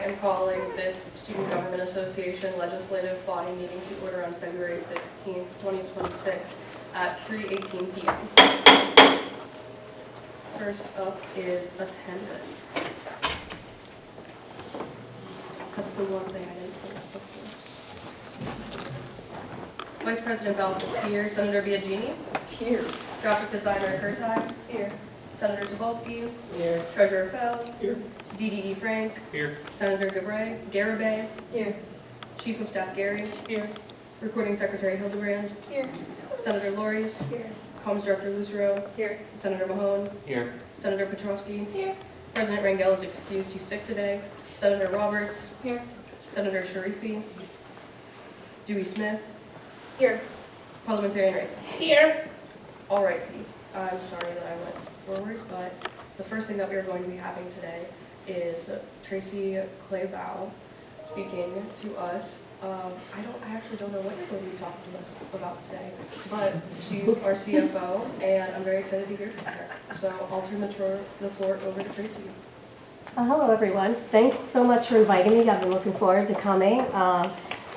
and calling this Student Government Association Legislative Body meeting to order on February 16th, 2026 at 3:18 p.m. First up is attendance. That's the one thing I didn't put up before. Vice President Balfour is here. Senator Biagini? Here. Graphic Designer Kurtai? Here. Senator Cebulski? Here. Treasurer Fell? Here. DDE Frank? Here. Senator Garibay? Here. Chief of Staff Gary? Here. Recording Secretary Hildebrand? Here. Senator Lories? Here. Comms Director Lucero? Here. Senator Mahone? Here. Senator Petrowski? Here. President Rangel is excused. He's sick today. Senator Roberts? Here. Senator Sharifi? Dewey Smith? Here. Parliamentarian Wraith? Here. All right, Steve. I'm sorry that I went forward, but the first thing that we are going to be having today is Tracy Claybow speaking to us. I actually don't know what you're going to be talking to us about today, but she's our CFO, and I'm very excited to hear from her. So I'll turn the floor over to Tracy. Hello, everyone. Thanks so much for inviting me. I've been looking forward to coming.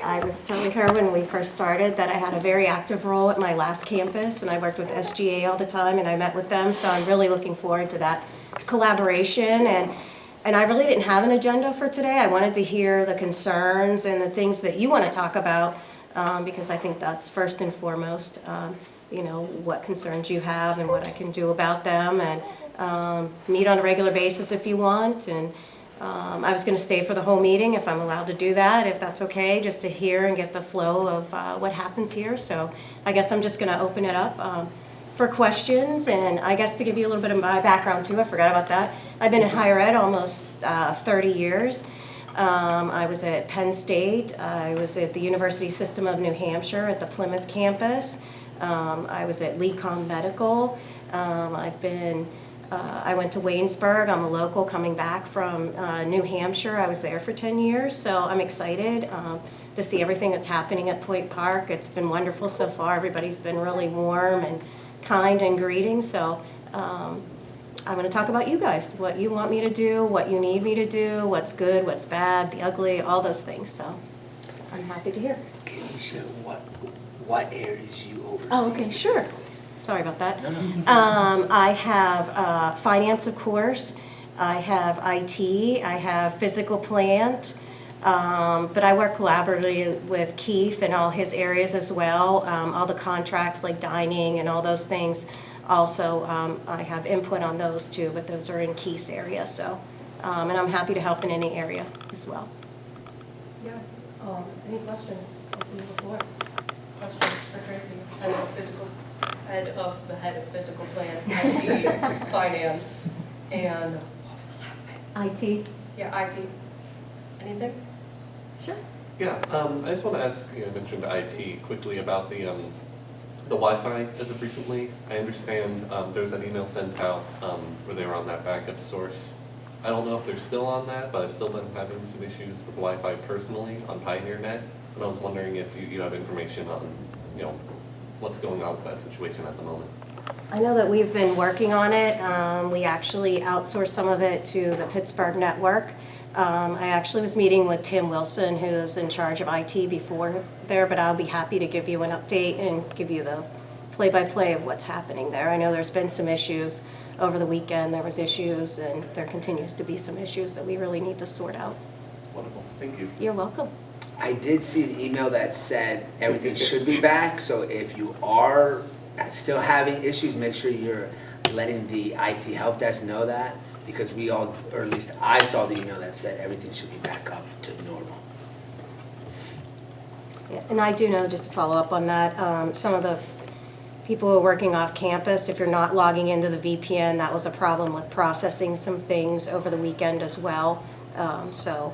I was telling her when we first started that I had a very active role at my last campus, and I worked with SGA all the time, and I met with them, so I'm really looking forward to that collaboration. And I really didn't have an agenda for today. I wanted to hear the concerns and the things that you want to talk about, because I think that's first and foremost, you know, what concerns you have and what I can do about them, and meet on a regular basis if you want. And I was going to stay for the whole meeting if I'm allowed to do that, if that's okay, just to hear and get the flow of what happens here. So I guess I'm just going to open it up for questions, and I guess to give you a little bit of my background too, I forgot about that. I've been in higher ed almost 30 years. I was at Penn State. I was at the University System of New Hampshire at the Plymouth campus. I was at Lecom Medical. I went to Waynesburg. I'm a local coming back from New Hampshire. I was there for 10 years, so I'm excited to see everything that's happening at Point Park. It's been wonderful so far. Everybody's been really warm and kind and greeting, so I'm going to talk about you guys, what you want me to do, what you need me to do, what's good, what's bad, the ugly, all those things, so I'm happy to hear. Can you share what areas you oversee? Oh, okay, sure. Sorry about that. No. I have finance, of course. I have IT. I have physical plant. But I work collaboratively with Keith and all his areas as well. All the contracts like dining and all those things. Also, I have input on those too, but those are in Keith's area. So, and I'm happy to help in any area as well. Yeah. Any questions? Open the floor. Questions for Tracy? Head of physical plant, IT, finance, and what was the last thing? IT. Yeah, IT. Anything? Sure. Yeah, I just want to ask, you mentioned IT quickly about the Wi-Fi as of recently. I understand there was an email sent out where they were on that backup source. I don't know if they're still on that, but I've still been having some issues with Wi-Fi personally on PioneerNet, and I was wondering if you have information on, what's going on with that situation at the moment. I know that we've been working on it. We actually outsourced some of it to the Pittsburgh network. I actually was meeting with Tim Wilson, who's in charge of IT before there, but I'll be happy to give you an update and give you the play-by-play of what's happening there. I know there's been some issues over the weekend. There was issues, and there continues to be some issues that we really need to sort out. Wonderful, thank you. You're welcome. I did see an email that said everything should be back, so if you are still having issues, make sure you're letting the IT help desk know that, because we all, or at least I saw the email that said everything should be back up to normal. Yeah, and I do know, just to follow up on that, some of the people who are working off campus, if you're not logging into the VPN, that was a problem with processing some things over the weekend as well. So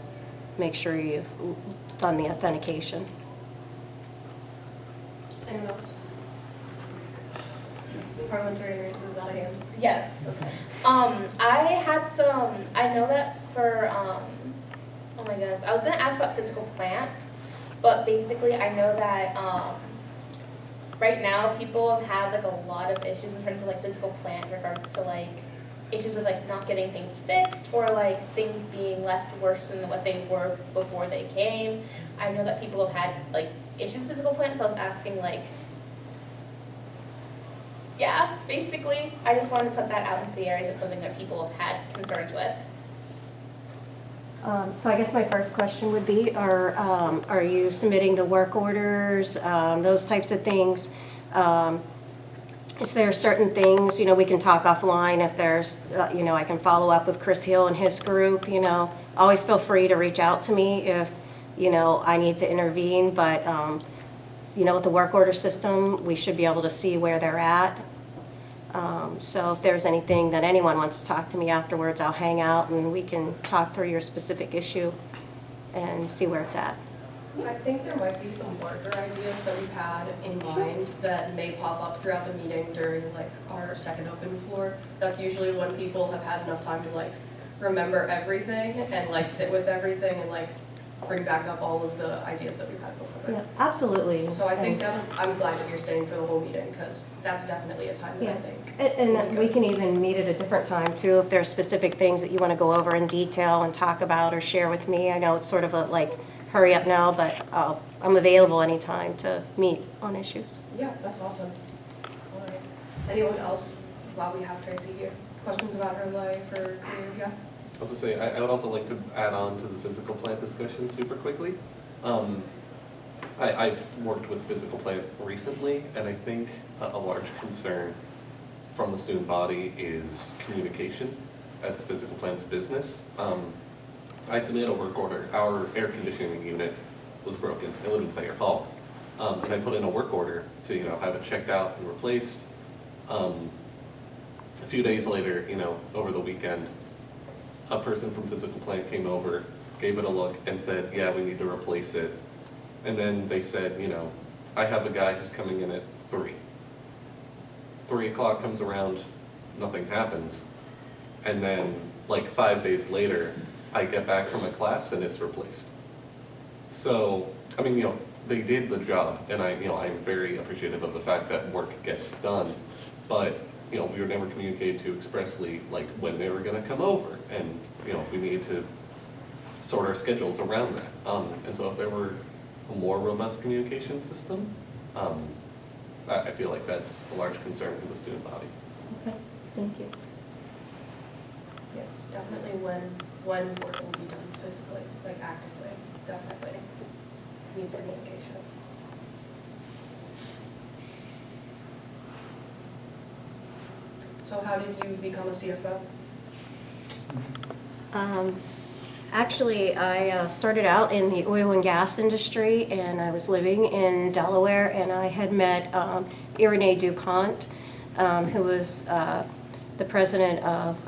make sure you've done the authentication. Anyone else? Parliamentary Wraith is out of hand. Yes. Okay. I know that for, oh my goodness, I was going to ask about physical plant, but basically I know that right now people have had like a lot of issues in terms of like physical plant in regards to like issues with like not getting things fixed, or like things being left worse than what they were before they came. I know that people have had like issues with physical plant, so I was asking like, yeah, basically, I just wanted to put that out into the areas. It's something that people have had concerns with. So I guess my first question would be, are you submitting the work orders, those types of things? Is there certain things, we can talk offline if there's, I can follow up with Chris Hill and his group, Always feel free to reach out to me if, I need to intervene, but, with the work order system, we should be able to see where they're at. So if there's anything that anyone wants to talk to me afterwards, I'll hang out and we can talk through your specific issue and see where it's at. I think there might be some larger ideas that we've had in mind that may pop up throughout the meeting during like our second open floor. That's usually when people have had enough time to like remember everything and like sit with everything and like bring back up all of the ideas that we've had before. Yeah, absolutely. So I think that I'm glad that you're staying for the whole meeting because that's definitely a time that Yeah. I think. And we can even meet at a different time too if there's specific things that you want to go over in detail and talk about or share with me. I know it's sort of a like hurry up now, but I'm available anytime to meet on issues. Yeah, that's awesome. All right. Anyone else while we have Tracy here? Questions about her life or career? Yeah. I was gonna say, I would also like to add on to the physical plant discussion super quickly. I've worked with physical plant recently, and I think a large concern from the student body is communication as a physical plant's business. I submitted a work order. Our air conditioning unit was broken. It lived in Thayer Hall. And I put in a work order to, have it checked out and replaced. A few days later, over the weekend, a person from physical plant came over, gave it a look, and said, yeah, we need to replace it. And then they said, I have a guy who's coming in at 3. 3 o'clock comes around, nothing happens. And then, like 5 days later, I get back from a class and it's replaced. So, I mean, they did the job, and I'm very appreciative of the fact that work gets done. But we were never communicated to expressly, like, when they were gonna come over, and, if we needed to sort our schedules around that. And so if there were a more robust communication system, I feel like that's a large concern for the student body. Okay, thank you. Yes, definitely when work will be done physically, like actively, definitely needs communication. So how did you become a CFO? Actually, I started out in the oil and gas industry, and I was living in Delaware, and I had met Irene DuPont, who was the president of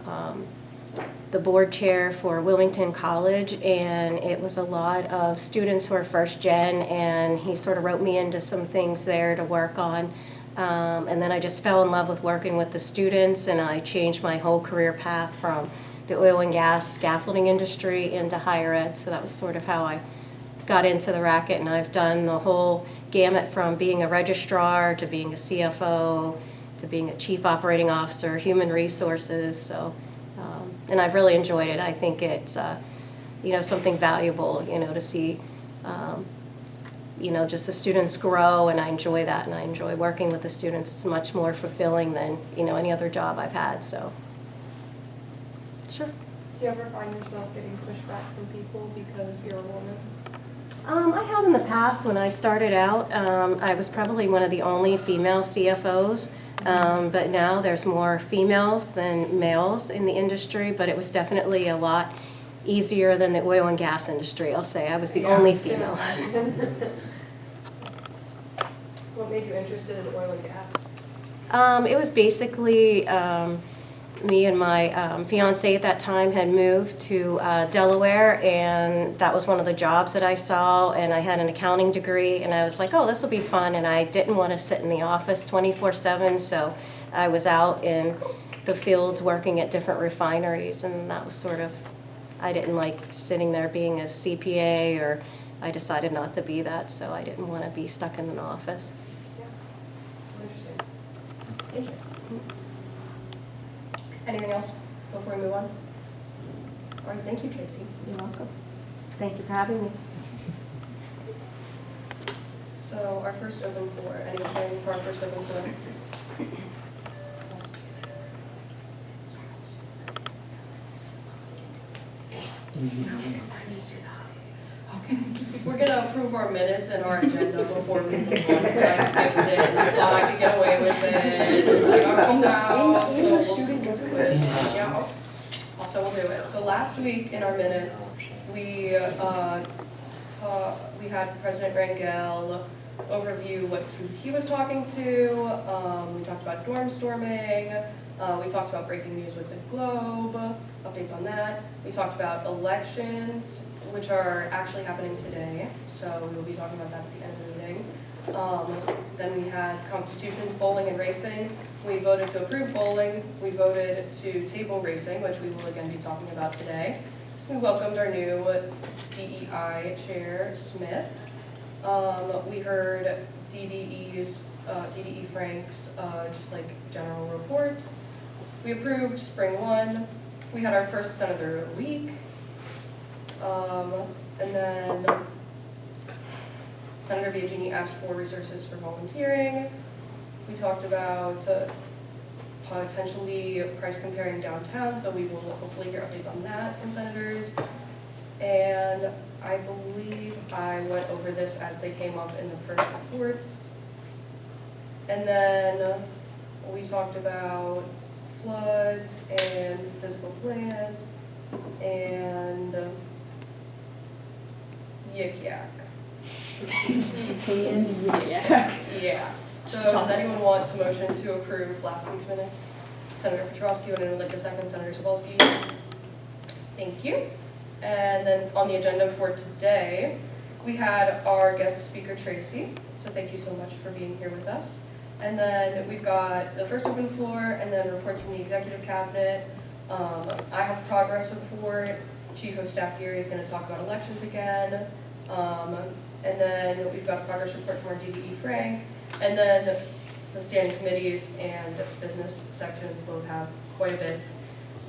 the board chair for Wilmington College, and it was a lot of students who are first gen, and he sort of wrote me into some things there to work on. And then I just fell in love with working with the students, and I changed my whole career path from the oil and gas scaffolding industry into higher ed. So that was sort of how I got into the racket, and I've done the whole gamut from being a registrar to being a CFO to being a chief operating officer, human resources. So, and I've really enjoyed it. I think it's something valuable, to see just the students grow, and I enjoy that, and I enjoy working with the students. It's much more fulfilling than, any other job I've had, so. Sure. Do you ever find yourself getting pushback from people because you're a woman? I have in the past. When I started out, I was probably one of the only female CFOs, but now there's more females than males in the industry, but it was definitely a lot easier than the oil and gas industry, I'll say. I was the only female. What made you interested in oil and gas? It was basically me and my fiance at that time had moved to Delaware, and that was one of the jobs that I saw, and I had an accounting degree, and I was like, oh, this will be fun, and I didn't want to sit in the office 24/7, so I was out in the fields working at different refineries, and that was sort of, I didn't like sitting there being a CPA, or I decided not to be that, so I didn't want to be stuck in an office. Yeah, so interesting. Thank you. Anything else before we move on? All right, thank you, Tracy. You're welcome. Thank you for having me. So our first open floor, anything for our first open floor? We're gonna approve our minutes and our agenda before we move on, because I skipped it and I thought I could get away with it. I got called out, so we'll do it. Yeah, also we'll do it. So last week in our minutes, we had President Rangel overview who he was talking to. We talked about dorm storming. We talked about breaking news with the Globe, updates on that. We talked about elections, which are actually happening today, so we will be talking about that at the end of the meeting. Then we had constitutions, bowling, and racing. We voted to approve bowling. We voted to table racing, which we will again be talking about today. We welcomed our new DEI chair, Smith. We heard DDE Frank's just like general report. We approved spring one. We had our first senator week. And then Senator Biagini asked for resources for volunteering. We talked about potentially price comparing downtown, so we will hopefully hear updates on that from senators. And I believe I went over this as they came up in the first reports. And then we talked about floods and physical plant and yik yak. Yeah. So does anyone want to motion to approve last week's minutes? Senator Petrovsky, would anyone like a second? Senator Cebulski? Thank you. And then on the agenda for today, we had our guest speaker, Tracy. So thank you so much for being here with us. And then we've got the first open floor and then reports from the executive cabinet. I have a progress report. Chief of Staff Geary is going to talk about elections again. And then we've got a progress report from our DDE Frank. And then the standing committees and business sections both have quite a bit.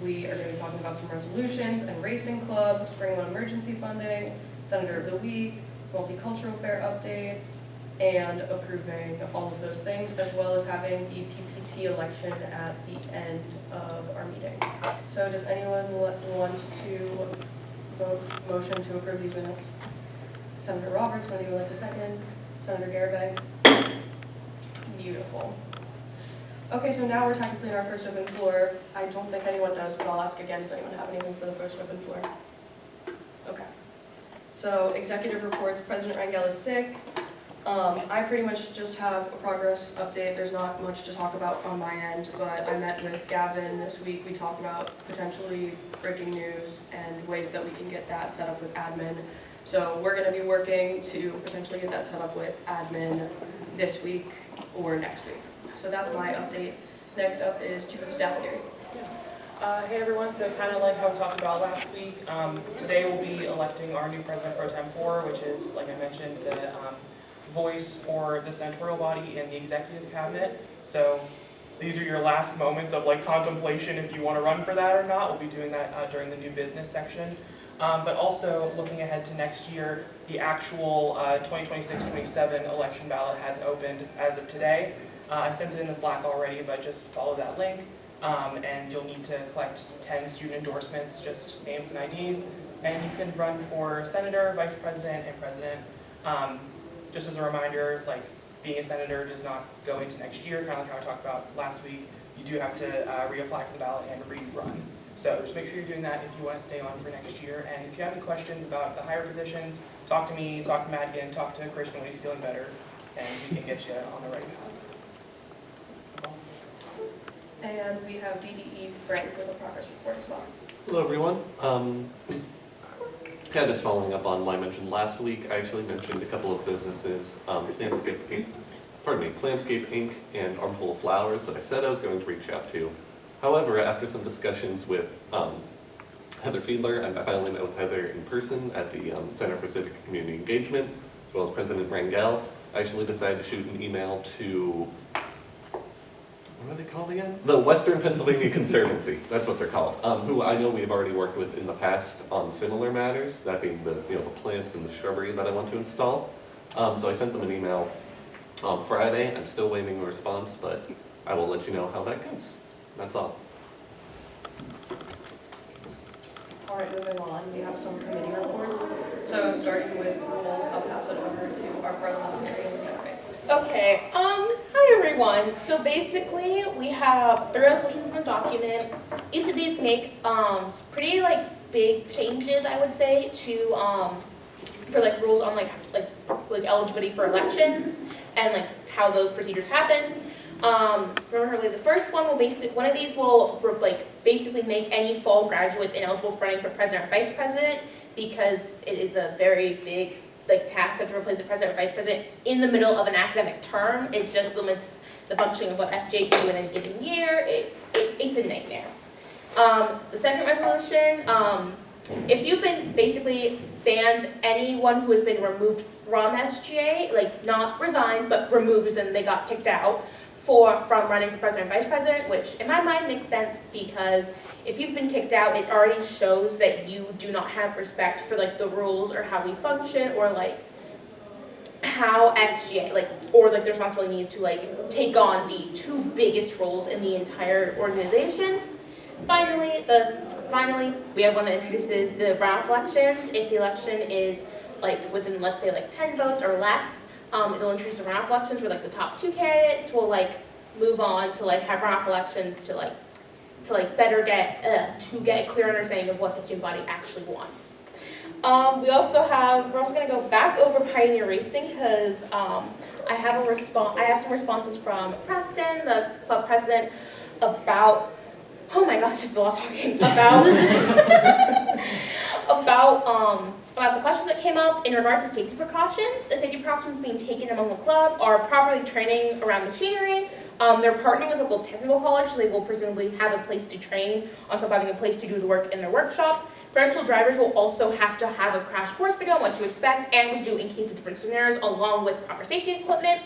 We are going to be talking about some resolutions and racing club, spring one emergency funding, Senator of the Week, multicultural fair updates, and approving all of those things, as well as having the PPT election at the end of our meeting. So does anyone want to vote motion to approve these minutes? Senator Roberts, would anyone like a second? Senator Garibay? Beautiful. Okay, so now we're technically in our first open floor. I don't think anyone does, but I'll ask again, does anyone have anything for the first open floor? Okay. So executive reports, President Rangel is sick. I pretty much just have a progress update. There's not much to talk about on my end, but I met with Gavin this week. We talked about potentially breaking news and ways that we can get that set up with admin. So we're going to be working to potentially get that set up with admin this week or next week. So that's my update. Next up is Chief of Staff Geary. Hey everyone, so kind of like how we talked about last week, today we'll be electing our new President Pro Tempore, which is, like I mentioned, the voice for the senatorial body and the executive cabinet. So these are your last moments of like contemplation if you want to run for that or not. We'll be doing that during the new business section. But also looking ahead to next year, the actual 2026-27 election ballot has opened as of today. I sent it in the Slack already, but just follow that link. And you'll need to collect 10 student endorsements, just names and IDs. And you can run for senator, vice president, and president. Just as a reminder, like being a senator does not go into next year, kind of like how I talked about last week. You do have to reapply for the ballot and rerun. So just make sure you're doing that if you want to stay on for next year. And if you have any questions about the higher positions, talk to me, talk to Madigan, talk to Christian when he's feeling better, and we can get you on the right path. That's all. And we have DDE Frank with a progress report as well. Hello, everyone. Kind of just following up on what I mentioned last week. I actually mentioned a couple of businesses, Landscape Inc. and Armful of Flowers that I said I was going to reach out to. However, after some discussions with Heather Fiedler, I finally met with Heather in person at the Center for Civic and Community Engagement, as well as President Rangel. I actually decided to shoot an email to what are they called again? The Western Pennsylvania Conservancy, that's what they're called, who I know we've already worked with in the past on similar matters, that being the plants and the shrubbery that I want to install. So I sent them an email on Friday. I'm still waiting a response, but I will let you know how that goes. That's all. All right, moving on, we have some committee reports. So starting with rules, I'll pass it over to our parliamentarian secretary. Okay, hi everyone. So basically, we have 3 resolutions in the document. Each of these make pretty like big changes, I would say, to for like rules on like eligibility for elections and like how those procedures happen. Remember, the first one will one of these will basically make any fall graduates ineligible for running for president or vice president, because it is a very big task to replace the president or vice president in the middle of an academic term. It just limits the functioning of what SGA can do in a given year. It's a nightmare. The second resolution, if you've been basically banned anyone who has been removed from SGA, not resigned, but removed as in they got kicked out from running for president and vice president, which in my mind makes sense, because if you've been kicked out, it already shows that you do not have respect for the rules or how we function, or how SGA or the responsibility needed to take on the 2 biggest roles in the entire organization. Finally, we have one that introduces the runoff elections. If the election is within, let's say, 10 votes or less, it'll introduce the runoff elections where the top 2 candidates will move on to have runoff elections to better get a clear understanding of what the student body actually wants. We're also going to go back over Pioneer Racing, because I have some responses from Preston, the club president, about, oh my gosh, it's a lot talking, about the questions that came up in regard to safety precautions. The safety precautions being taken among the club are properly training around machinery. They're partnering with a local technical college, so they will presumably have a place to train on top of having a place to do the work in their workshop. Professional drivers will also have to have a crash course video on what to expect and what to do in case of different scenarios, along with proper safety equipment.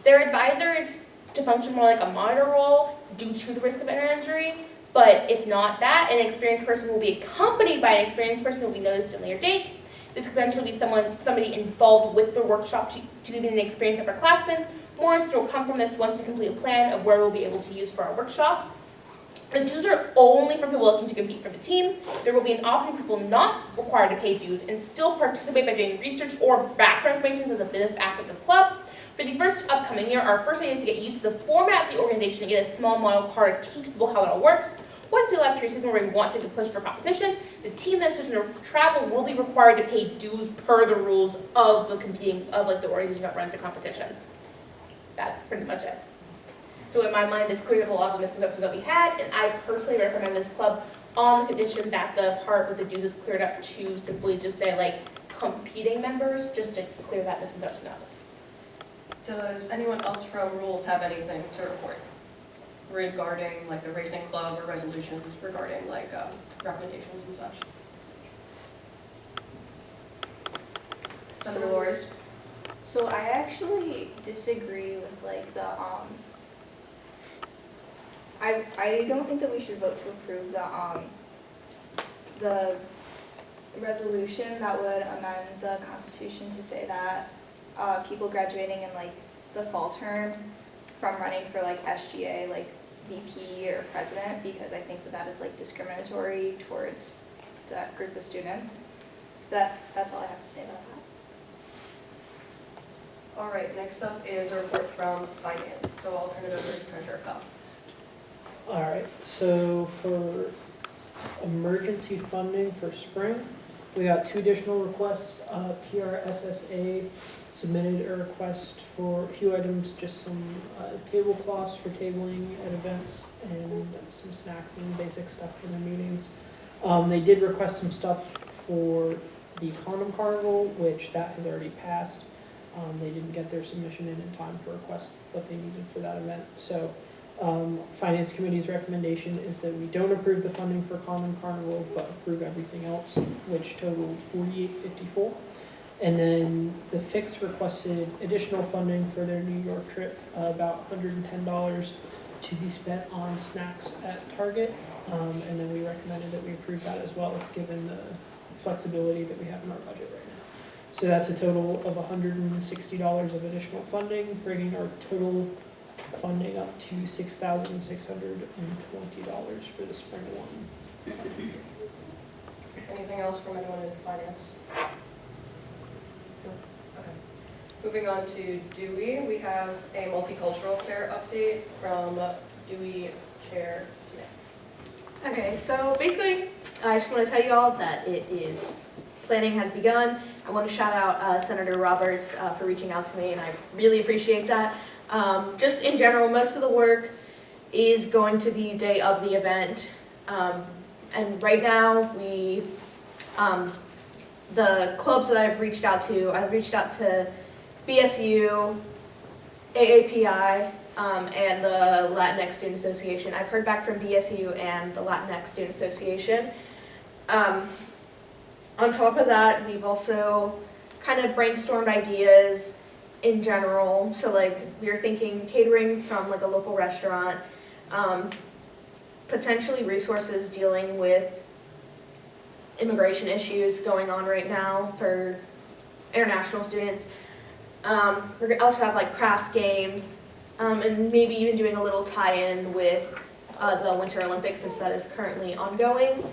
Their advisor is to function more like a monitor role due to the risk of injury. But if not that, an experienced person will be accompanied by an experienced person who will be noticed in later dates. This could potentially be somebody involved with the workshop to even an experienced upperclassman. More info will come from this once we complete a plan of where we'll be able to use for our workshop. The dues are only for people looking to compete for the team. There will be an option for people not required to pay dues and still participate by doing research or background information into the business aspect of the club. For the first upcoming year, our first idea is to get used to the format of the organization and get a small model card to teach people how it all works. Once the electoral season where we want to push for competition, the team that's just going to travel will be required to pay dues per the rules of the the organization that runs the competitions. That's pretty much it. So in my mind, this cleared up a lot of the misconceptions that we had, and I personally recommend this club on the condition that the part with the dues is cleared up to simply just say competing members, just to clear that misconception up. Does anyone else from rules have anything to report regarding the racing club or resolutions regarding recommendations and such? Senator Lores? So I actually disagree with I don't think that we should vote to approve the resolution that would amend the Constitution to say that people graduating in the fall term from running for SGA VP or president, because I think that is discriminatory towards that group of students. That's all I have to say about that. All right, next up is a report from Finance, so I'll turn it over to Treasurer Pell. All right, so for emergency funding for spring, we got 2 additional requests. PRSSA submitted a request for a few items, just some tablecloths for tabling at events and some snacks and basic stuff for their meetings. They did request some stuff for the Condom Carnival, which that has already passed. They didn't get their submission in time to request what they needed for that event. So Finance Committee's recommendation is that we don't approve the funding for Condom Carnival, but approve everything else, which totaled $48.54. And then the Fix requested additional funding for their New York trip, about $110 to be spent on snacks at Target. And then we recommended that we approve that as well, given the flexibility that we have in our budget right now. So that's a total of $160 of additional funding, bringing our total funding up to $6,620 for the spring one. Anything else from anyone in finance? No? Okay. Moving on to Dewey, we have a multicultural fair update from Dewey Chair Smith. Okay, so basically, I just want to tell you all that planning has begun. I want to shout out Senator Roberts for reaching out to me, and I really appreciate that. Just in general, most of the work is going to be day of the event. And right now, the clubs that I've reached out to BSU, AAPI, and the Latinx Student Association. I've heard back from BSU and the Latinx Student Association. On top of that, we've also kind of brainstormed ideas in general. So like we were thinking catering from like a local restaurant, potentially resources dealing with immigration issues going on right now for international students. We're gonna also have like crafts games, and maybe even doing a little tie-in with the Winter Olympics since that is currently ongoing.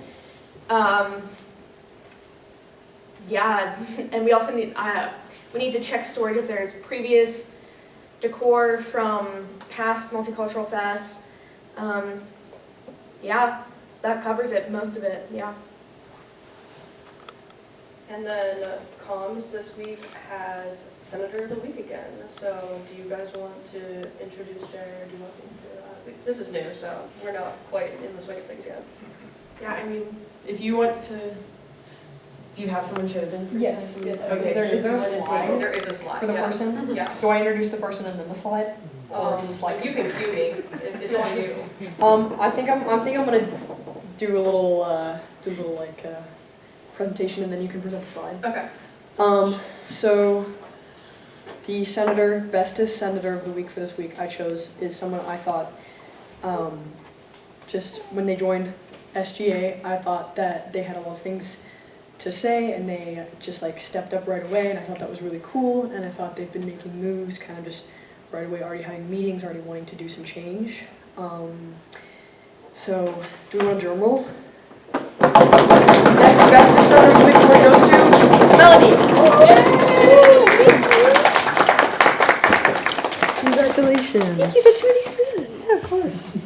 Yeah, and we also need to check storage if there's previous decor from past Multicultural Fest. Yeah, that covers it, most of it, yeah. And then comms this week has Senator of the Week again. So do you guys want to introduce Jerry, or do you want me to do that? This is new, so we're not quite in the swing of things yet. Yeah, I mean, if you want to, do you have someone chosen? Yes. Yes. Okay, is there a slide? There is a slide. For the yeah. person? Yeah. Do I introduce the person and then the slide? Or just like, You can cue me. It's on you. I think I'm gonna do a little like presentation and then you can present the slide. Okay. So the bestest senator of the week for this week I chose is someone I thought, just when they joined SGA, I thought that they had a lot of things to say and they just like stepped up right away, and I thought that was really cool, and I thought they've been making moves kind of just right away, already having meetings, already wanting to do some change. So do we want a drum roll? Next bestest senator of the week goes to Melanie. Congratulations. Thank you, that's really sweet. Yeah, of course.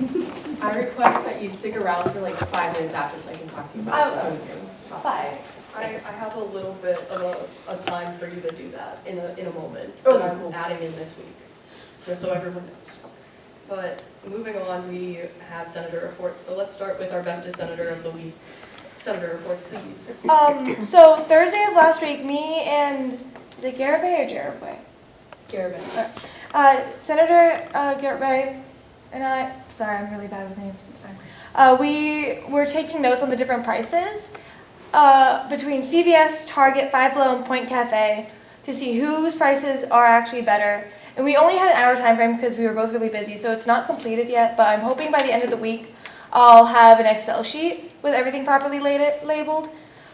I request that you stick around for like 5 minutes after so I can talk to you about the posting. I have a little bit of a time for you to do that in a moment Oh, that I'm cool. adding in this week, just so everyone knows. But moving on, we have senator reports. So let's start with our bestest senator of the week. Senator reports, please. So Thursday of last week, me and, is it Garibay or Jeribay? Garibay. Senator Garibay and I, sorry, I'm really bad with names, it's fine. We were taking notes on the different prices between CVS, Target, Five Below, and Point Cafe to see whose prices are actually better. And we only had an hour time frame because we were both really busy, so it's not completed yet, but I'm hoping by the end of the week I'll have an Excel sheet with everything properly labeled.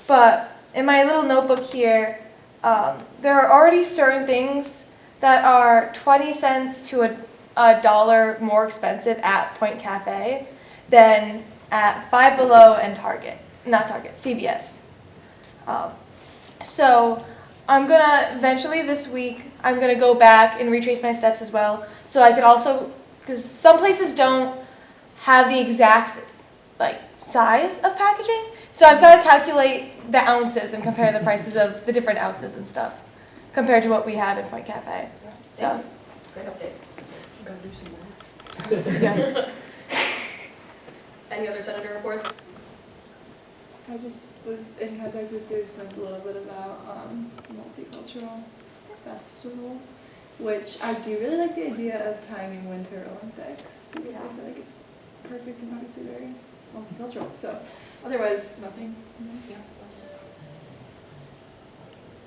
But in my little notebook here, there are already certain things that are 20 cents to a dollar more expensive at Point Cafe than at Five Below and Target. Not Target, CVS. So I'm gonna, eventually this week, I'm gonna go back and retrace my steps as well. So I could also, because some places don't have the exact size of packaging. So I've got to calculate the ounces and compare the prices of the different ounces and stuff compared to what we have at Point Cafe. So, Great update. Gotta do some math. Yes. Any other senator reports? I just was in contact with Dewey Smith a little bit about multicultural festival, which I do really like the idea of timing Winter Olympics because I feel like it's perfect and obviously very multicultural. So otherwise, nothing.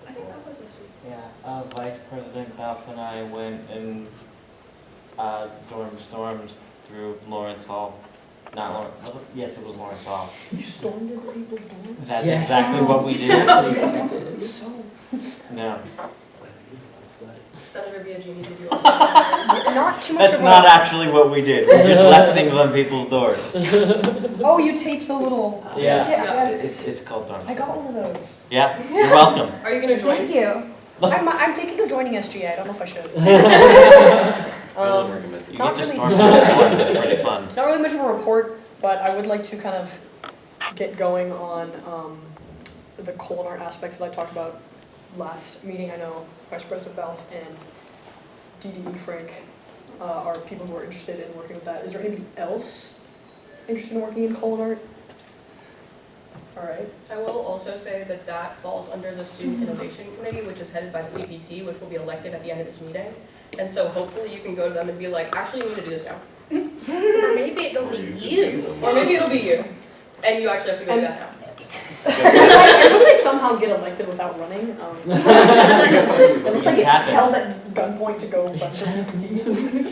I think that was is this? Yeah, Vice President Duff and I went and stormed through Lawrence Hall. Not Lawrence, yes, it was Lawrence Hall. You stormed into people's doors? That's Yes. exactly what we did. So. No, Senator Biagini, did you also? Not too much that's of not a- actually what we did. We just left things on people's doors. Oh, you taped the little. Yeah. Yes. It's called Darn. I got one of those. Yeah, you're welcome. Are you gonna join? Thank you. I'm thinking of joining SGA. I don't know if I should. I would recommend You Not get to really. storm through the door, it's pretty fun. Not really much of a report, but I would like to kind of get going on the culinary aspects that I talked about last meeting. I know Vice President Belf and DDE Frank are people who are interested in working with that. Is there anybody else interested in working in culinary? All right. I will also say that that falls under the Student Innovation Committee, which is headed by the PPT, which will be elected at the end of this meeting. And so hopefully you can go to them and be like, actually, you need to do this now. Or maybe it'll be you. Or maybe it'll be you. And you actually have to go do that now. Unless I somehow get elected without running, unless I It's get happened. held at gunpoint to go run for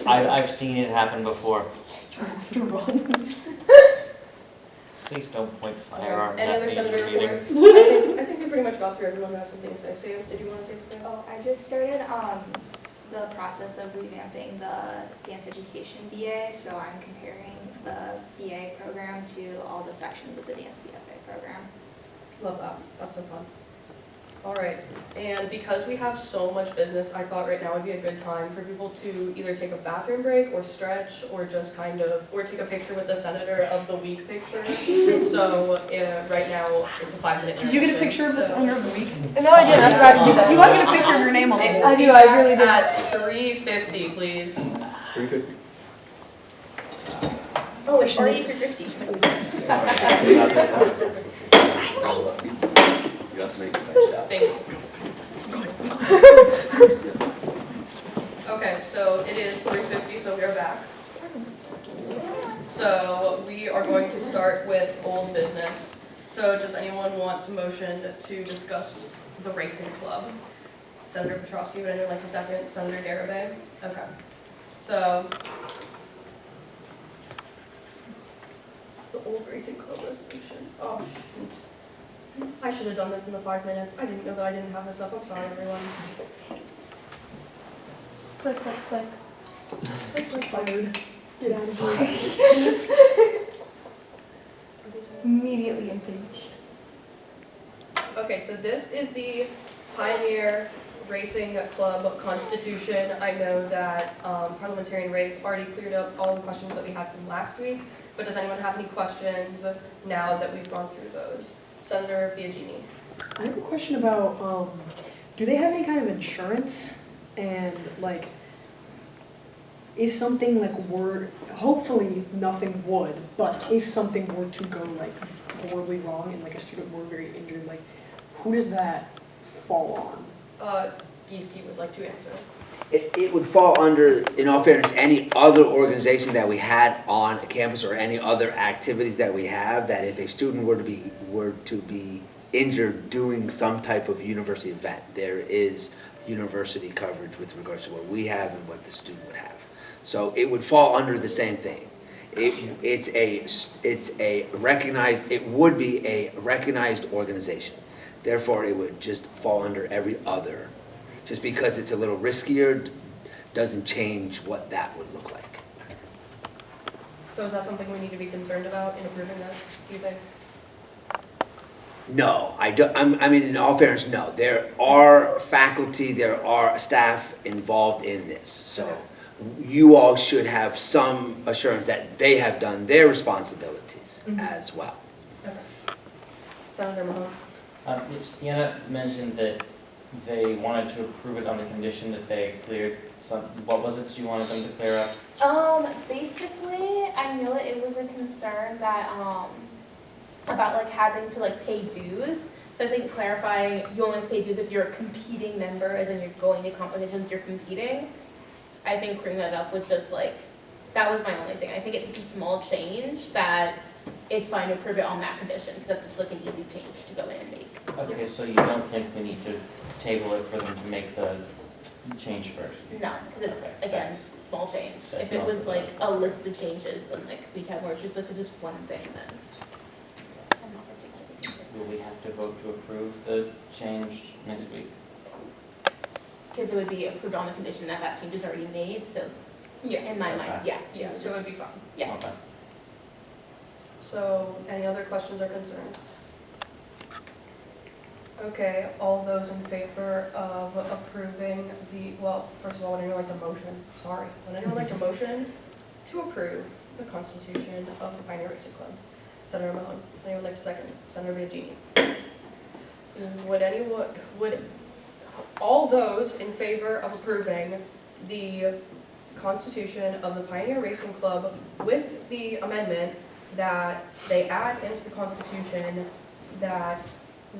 I've seen it happen before. to run. Please don't point firearms Any at other me in senator meetings. reports? I think we pretty much got through everyone who has something to say. Sam, did you want to say something? Oh, I just started the process of revamping the dance education BA, so I'm comparing the BA program to all the sections of the dance BFA program. Love that. That's so fun. All right. And because we have so much business, I thought right now would be a good time for people to either take a bathroom break or stretch or just kind of, or take a picture with the Senator of the Week picture. So right now it's a 5-minute Did you get a picture of the Senator of the Week? No, I didn't. I forgot to do that. You gotta get a picture of your name on the wall. I do, I really do. At 3:50, please. 350. Oh, it's already 3:50. You got some Thank you. Okay, so it is 3:50, so we are back. So we are going to start with old business. So does anyone want to motion to discuss the racing club? Senator Petrovsky, would anyone like a second? Senator Garibay? Okay. So the old racing club resolution. Oh, shoot. I should have done this in the 5 minutes. I didn't know that I didn't have this up. I'm sorry, everyone. Click, click, click. Fired. Get out of here. Immediately impeached. Okay, so this is the Pioneer Racing Club Constitution. I know that Parliamentarian Rafe already cleared up all the questions that we had from last week, but does anyone have any questions now that we've gone through those? Senator Biagini. I have a question about, do they have any kind of insurance? And like, if something like were, hopefully nothing would, but if something were to go like horribly wrong and like a student were very injured, like who does that fall on? Giesty would like to answer. It would fall under, in all fairness, any other organization that we had on a campus or any other activities that we have, that if a student were to be injured doing some type of university event, there is university coverage with regards to what we have and what the student would have. So it would fall under the same thing. It would be a recognized organization. Therefore, it would just fall under every other. Just because it's a little riskier doesn't change what that would look like. So is that something we need to be concerned about in approving this, do you think? No, I don't. I mean, in all fairness, no. There are faculty, there are staff involved in this. So you all should have some assurance that they have done their responsibilities as well. Okay. Senator Mahone. Sienna mentioned that they wanted to approve it on the condition that they cleared some, what was it that you wanted them to clear up? Basically, I know that it was a concern that, about like having to like pay dues. So I think clarifying you only have to pay dues if you're a competing member, as in you're going to competitions, you're competing. I think clearing that up was just like, that was my only thing. I think it's such a small change that it's fine to approve it on that condition, because that's just like an easy change to go in and make. Okay, so you don't think we need to table it for them to make the change first? No, because it's, Okay, again, that's- small change. that's If it not was for like them. a list of changes, then like we'd have more issues, but if it's just one thing, then I'm not particularly concerned. Will we have to vote to approve the change next week? Because it would be approved on the condition that that change is already made, so in my mind, Okay. yeah. So it would be fine. Yeah. Okay. So, any other questions or concerns? Okay, all those in favor of approving well, first of all, would anyone like the motion? Sorry. Would anyone like the motion to approve the constitution of the Pioneer Racing Club? Senator Mahone. Would anyone like to second? Senator Biagini. Would all those in favor of approving the constitution of the Pioneer Racing Club with the amendment that they add into the constitution that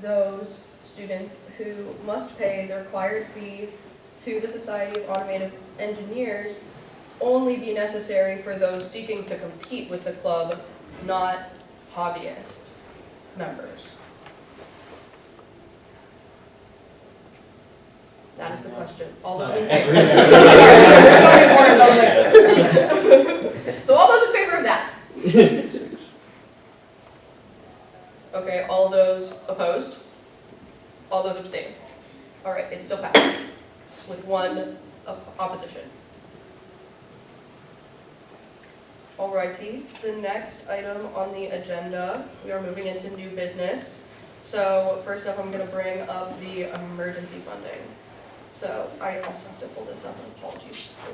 those students who must pay the required fee to the Society of Automotive Engineers only be necessary for those seeking to compete with the club, not hobbyist members? That is the question. All those in favor? So all those in favor of that? Okay, all those opposed? All those abstain? All right, it still passes with one opposition. Alrighty, the next item on the agenda, we are moving into new business. So first up, I'm going to bring up the emergency funding. So I also have to pull this up, and apologies for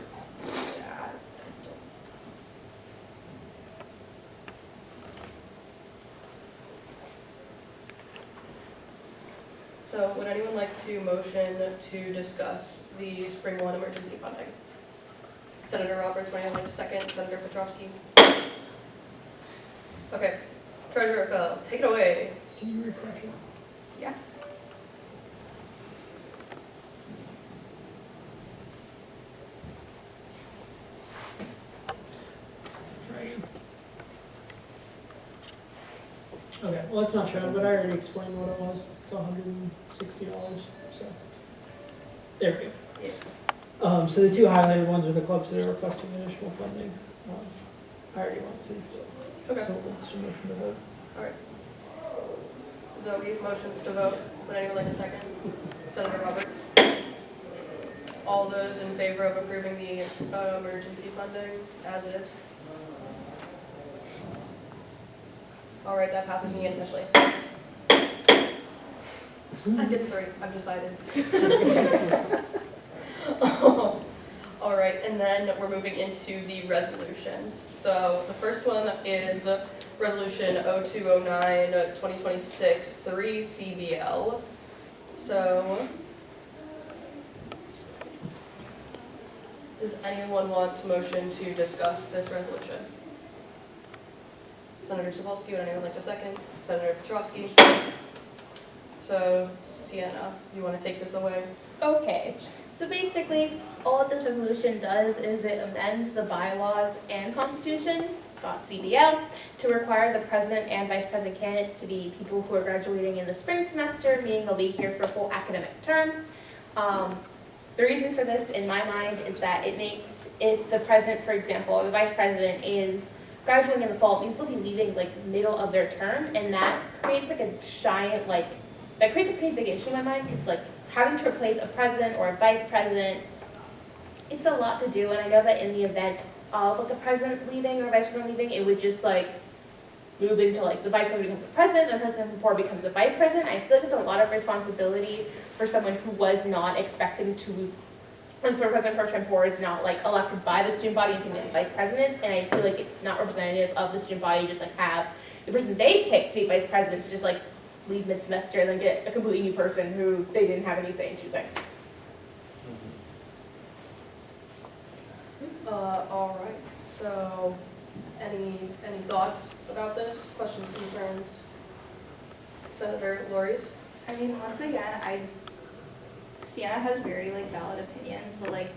that. So would anyone like to motion to discuss the Spring 1 emergency funding? Senator Roberts, would anyone like to second? Senator Petrovsky? Okay, Treasurer Fell, take it away. Can you refresh it? Yeah. Okay, well, it's not shown, but I already explained what it was. It's $160, so. There we go. Yeah. So the two highlighted ones are the clubs that are requesting additional funding. I already went through. Okay. So it's a motion to vote. All right. Zoe, motions to vote. Would anyone like a second? Senator Roberts. All those in favor of approving the emergency funding as is? All right, that passes unanimously. That gets 3, I've decided. All right, and then we're moving into the resolutions. So the first one is Resolution 0209-2026 3 CBL. So does anyone want to motion to discuss this resolution? Senator Sapolsky, would anyone like to second? Senator Petrovsky? So, Sienna, you want to take this away? Okay, so basically, all that this resolution does is it amends the bylaws and constitution, .cbl, to require the president and vice president candidates to be people who are graduating in the spring semester, meaning they'll be here for a full academic term. The reason for this, in my mind, is that it makes, if the president, for example, or the vice president is graduating in the fall, it means they'll be leaving like middle of their term, and that creates like a giant, that creates a pretty big issue in my mind, because like having to replace a president or a vice president, it's a lot to do, and I know that in the event of like the president leaving or vice president leaving, it would just like move into like the vice president becomes the president, the president before becomes the vice president. I feel like it's a lot of responsibility for someone who was not expecting to, and for President Pro Tempore is not like elected by the student body, something like the vice president, and I feel like it's not representative of the student body, just like have the person they picked to be vice president to just like leave mid-semester and then get a completely new person who they didn't have any say in choosing. All right, so any thoughts about this? Questions, concerns? Senator Lories? I mean, once again, Sienna has very like valid opinions, but like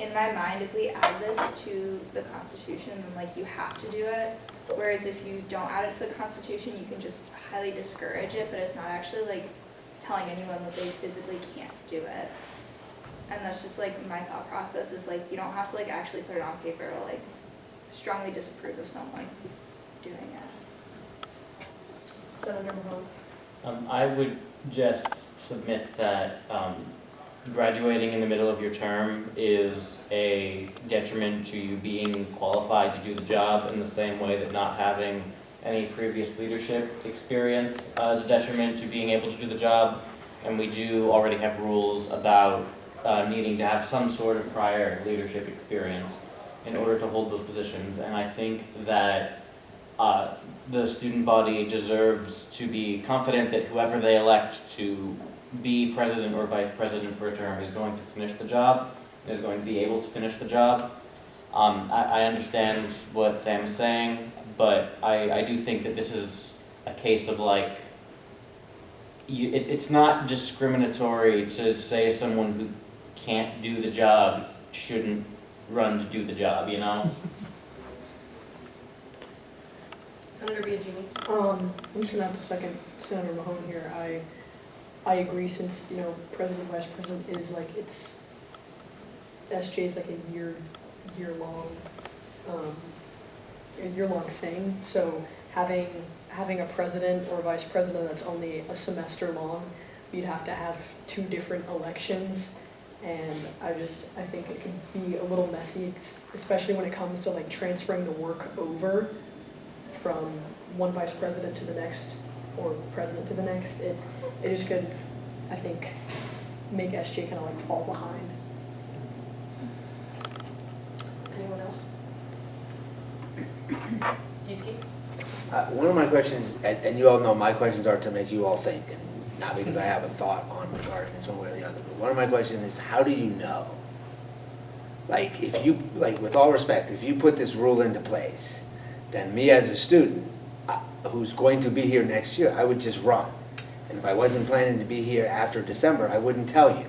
in my mind, if we add this to the Constitution, then like you have to do it. Whereas if you don't add it to the Constitution, you can just highly discourage it, but it's not actually like telling anyone that they physically can't do it. And that's just like my thought process is like you don't have to like actually put it on paper to like strongly disapprove of someone doing it. Senator Mahone. I would just submit that graduating in the middle of your term is a detriment to you being qualified to do the job in the same way that not having any previous leadership experience is a detriment to being able to do the job. And we do already have rules about needing to have some sort of prior leadership experience in order to hold those positions. And I think that the student body deserves to be confident that whoever they elect to be president or vice president for a term is going to finish the job, is going to be able to finish the job. I understand what Sam is saying, but I do think that this is a case of like, it's not discriminatory to say someone who can't do the job shouldn't run to do the job, you know? Senator Biagini. I'm just gonna have to second Senator Mahone here. I agree, since, you know, president, vice president is like, it's, SJ is like a year-long thing, so having a president or vice president that's only a semester long, you'd have to have 2 different elections, and I think it could be a little messy, especially when it comes to like transferring the work over from one vice president to the next, or president to the next. It just could, I think, make SJ kind of like fall behind. Anyone else? Yuski? One of my questions, and you all know my questions are to make you all think, and not because I have a thought on regarding this one way or the other, but one of my questions is, how do you know? Like, if you, like, with all respect, if you put this rule into place, then me as a student, who's going to be here next year, I would just run. And if I wasn't planning to be here after December, I wouldn't tell you.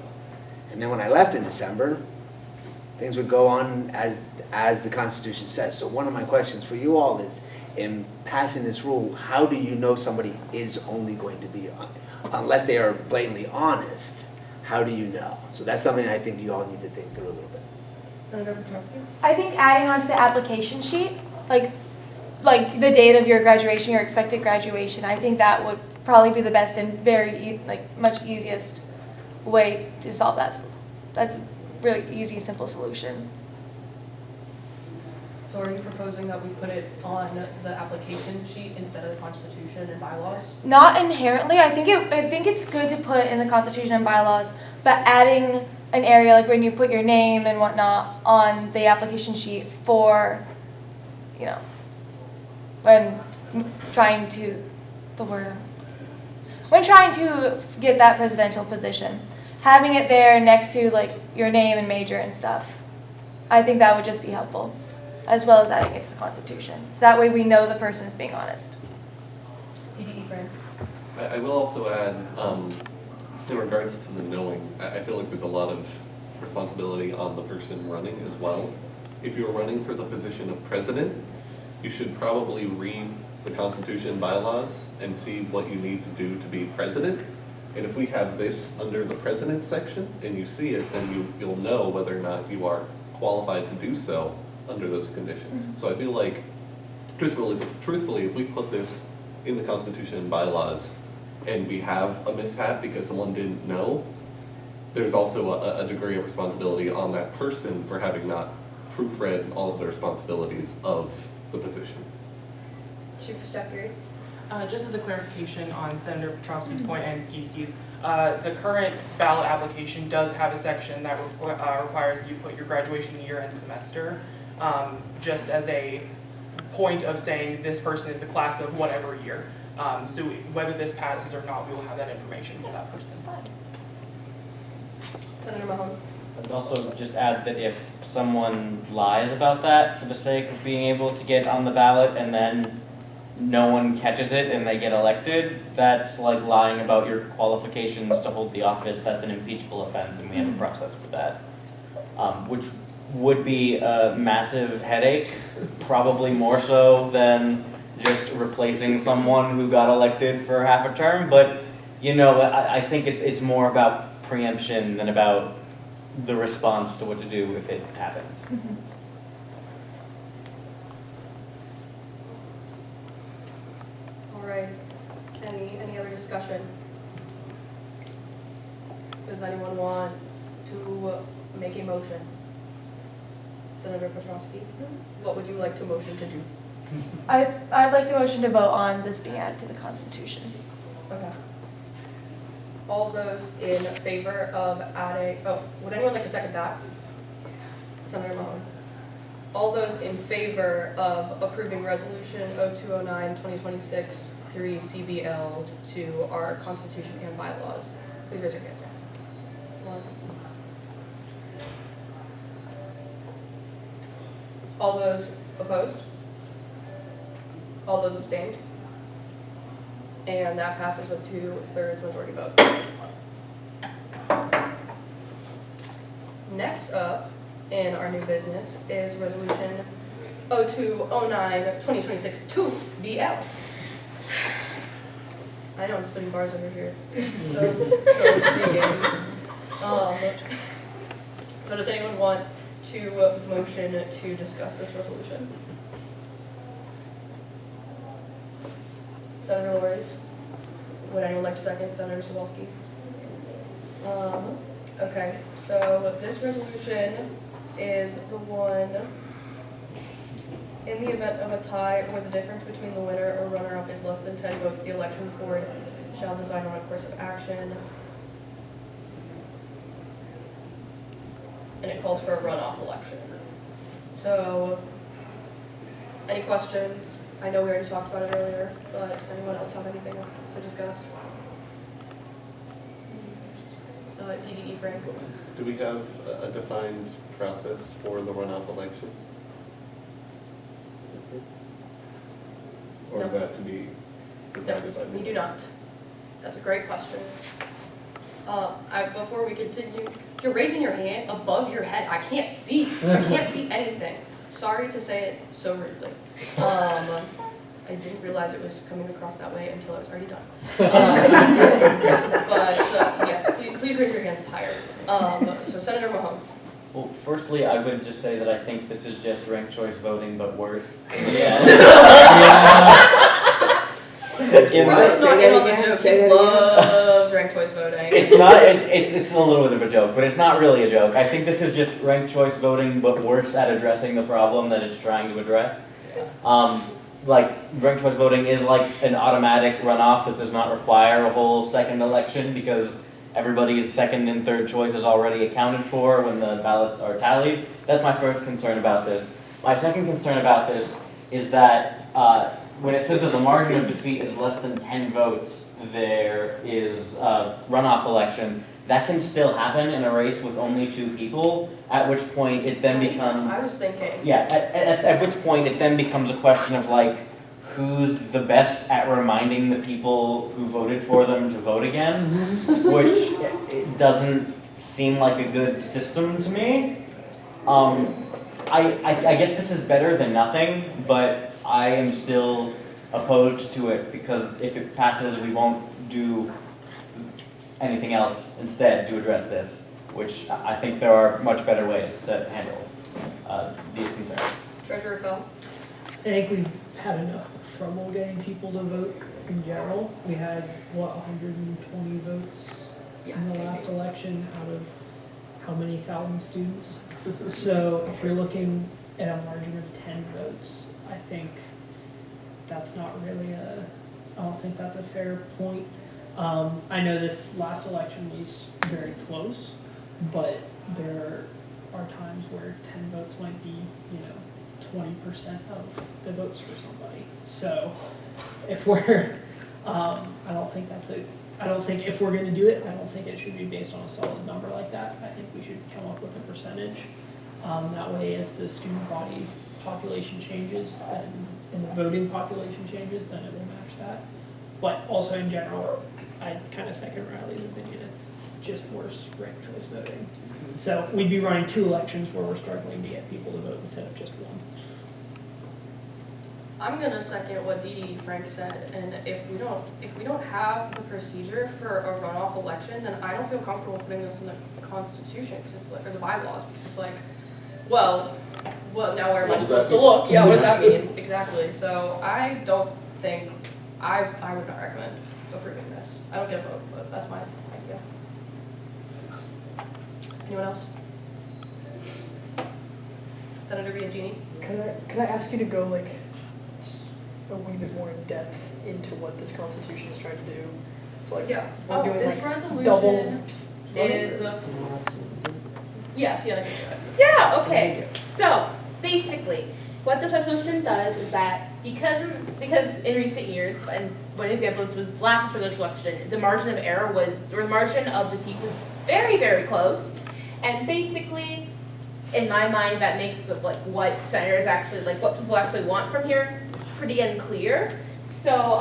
And then when I left in December, things would go on as the Constitution says. So one of my questions for you all is, in passing this rule, how do you know somebody is only going to be, unless they are blatantly honest, how do you know? So that's something I think you all need to think through a little bit. Senator Petrosky? I think adding onto the application sheet, like the date of your graduation, your expected graduation, I think that would probably be the best and much easiest way to solve that. That's a really easy, simple solution. So are you proposing that we put it on the application sheet instead of the Constitution and bylaws? Not inherently. I think it's good to put in the Constitution and bylaws, but adding an area like when you put your name and whatnot on the application sheet for, you know, when trying to get that presidential position, having it there next to like your name and major and stuff, I think that would just be helpful, as well as adding it to the Constitution. So that way we know the person is being honest. DDE Frank? I will also add, in regards to the knowing, I feel like there's a lot of responsibility on the person running as well. If you're running for the position of president, you should probably read the Constitution and bylaws and see what you need to do to be president. And if we have this under the president section and you see it, then you'll know whether or not you are qualified to do so under those conditions. So I feel like, truthfully, if we put this in the Constitution and bylaws and we have a mishap because someone didn't know, there's also a degree of responsibility on that person for having not proofread all of the responsibilities of the position. Chief of Staff Gary? Just as a clarification on Senator Petrosky's point and Gieske's, the current ballot application does have a section that requires you put your graduation year and semester, just as a point of saying this person is the class of whatever year. So whether this passes or not, we will have that information for that person. Senator Mahone? I'd also just add that if someone lies about that for the sake of being able to get on the ballot and then no one catches it and they get elected, that's like lying about your qualifications to hold the office. That's an impeachable offense, and we have a process for that, which would be a massive headache, probably more so than just replacing someone who got elected for half a term, but I think it's more about preemption than about the response to what to do if it happens. All right, any other discussion? Does anyone want to make a motion? Senator Petrowski, what would you like to motion to do? I'd like the motion to vote on this being added to the Constitution. Okay. All those in favor of adding, would anyone like to second that? Senator Mahone. All those in favor of approving Resolution 0209-2026 3 CBL to our Constitution and bylaws, please raise your hands. 1. All those opposed? All those abstained? And that passes with 2/3 majority vote. Next up in our new business is Resolution 0209-2026 2BL. I know I'm splitting bars over here. It's so intriguing. So does anyone want to motion to discuss this resolution? Senator Loris? Would anyone like to second? Senator Sawalski? Okay, so this resolution is the one, in the event of a tie where the difference between the winner or runner-up is less than 10 votes, the elections board shall decide on a course of action. And it calls for a runoff election. So, any questions? I know we already talked about it earlier, but does anyone else have anything to discuss? DDE Frank? Do we have a defined process for the runoff elections? Or is that to be decided by the? We do not. That's a great question. Before we continue, you're raising your hand above your head. I can't see. I can't see anything. Sorry to say it so rudely. I didn't realize it was coming across that way until it was already done. But yes, please raise your hands higher. So Senator Mahone. Well, firstly, I would just say that I think this is just ranked choice voting, but worse. Ryan's not in on the joke. He loves ranked choice voting. It's not. It's a little bit of a joke, but it's not really a joke. I think this is just ranked choice voting, but worse at addressing the problem that it's trying to address. Ranked choice voting is like an automatic runoff that does not require a whole second election because everybody's second and third choice is already accounted for when the ballots are tallied. That's my first concern about this. My second concern about this is that when it says that the margin of defeat is less than 10 votes, there is a runoff election. That can still happen in a race with only 2 people, at which point it then becomes... I was thinking. Yeah, at which point it then becomes a question of who's the best at reminding the people who voted for them to vote again, which it doesn't seem like a good system to me. I guess this is better than nothing, but I am still opposed to it because if it passes, we won't do anything else instead to address this, which I think there are much better ways to handle these concerns. Treasurer Phil? I think we've had enough trouble getting people to vote in general. We had, 120 votes in the last election out of how many thousand students? So if you're looking at a margin of 10 votes, I think that's not really I don't think that's a fair point. I know this last election was very close, but there are times where 10 votes might be, 20% of the votes for somebody. So if we're, I don't think if we're going to do it, I don't think it should be based on a solid number like that. I think we should come up with a percentage. That way, as the student body population changes and the voting population changes, then it will match that. But also in general, I kind of second Riley's opinion. It's just worse ranked choice voting. So we'd be running 2 elections where we're struggling to get people to vote instead of just 1. I'm gonna second what Dee Frank said, and if we don't have the procedure for a runoff election, then I don't feel comfortable putting this in the Constitution, because it's like, or the bylaws, because it's like, well, now where am I supposed to look? Yeah, what does that mean? Exactly. So I don't think, I would not recommend approving this. I don't get a vote, but that's my idea. Anyone else? Senator Biagini? Could I ask you to go like just a wee bit more in depth into what this Constitution is trying to do? So like, Yeah. we're doing This like resolution double is, yes, yeah, I can do that. Yeah, okay, so basically, what this resolution does is that because in recent years, and one example was last presidential election, the margin of error was, or the margin of defeat was very, very close. And basically, in my mind, that makes the, like, what senators actually, like, what people actually want from here pretty unclear. So,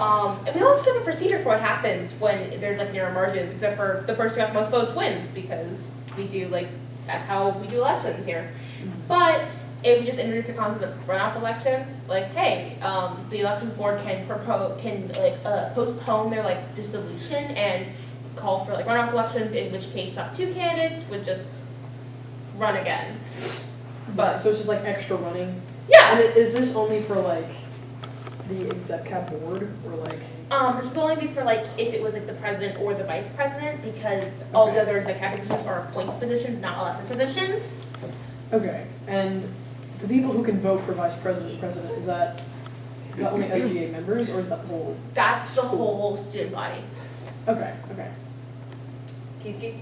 and we also have a procedure for what happens when there's, like, narrow margins, except for the person who got the most votes wins, because we do, like, that's how we do elections here. But if we just introduce the concept of runoff elections, like, hey, the elections board can postpone their, like, dissolution and call for, like, runoff elections, in which case top 2 candidates would just run again. But so it's just like extra running. yeah, And is this only for like the exec cap board or like? this would only be for, like, if it was, like, the president or the vice president, because all the other exec cap positions are appointed positions, not elected positions. Okay, and the people who can vote for vice president and president, is that only SGA members or is that the whole? That's the whole student body. Okay. Keisky?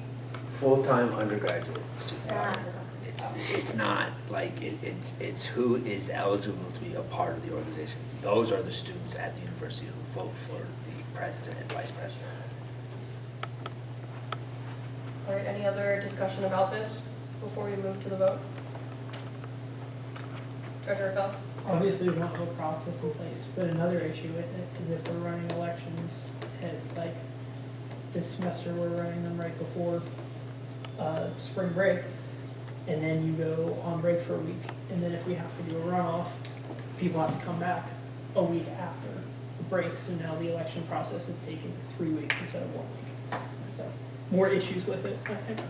Full-time undergraduate student body. It's not like, it's who is eligible to be a part of the organization. Those are the students at the university who vote for the president and vice president. All right, any other discussion about this before we move to the vote? Treasurer Fell? Obviously, we don't have a process in place, but another issue with it is if we're running elections at, like, this semester, we're running them right before spring break, and then you go on break for a week, and then if we have to do a runoff, people have to come back a week after the break, so now the election process is taking 3 weeks instead of 1 week. So, more issues with it, I think.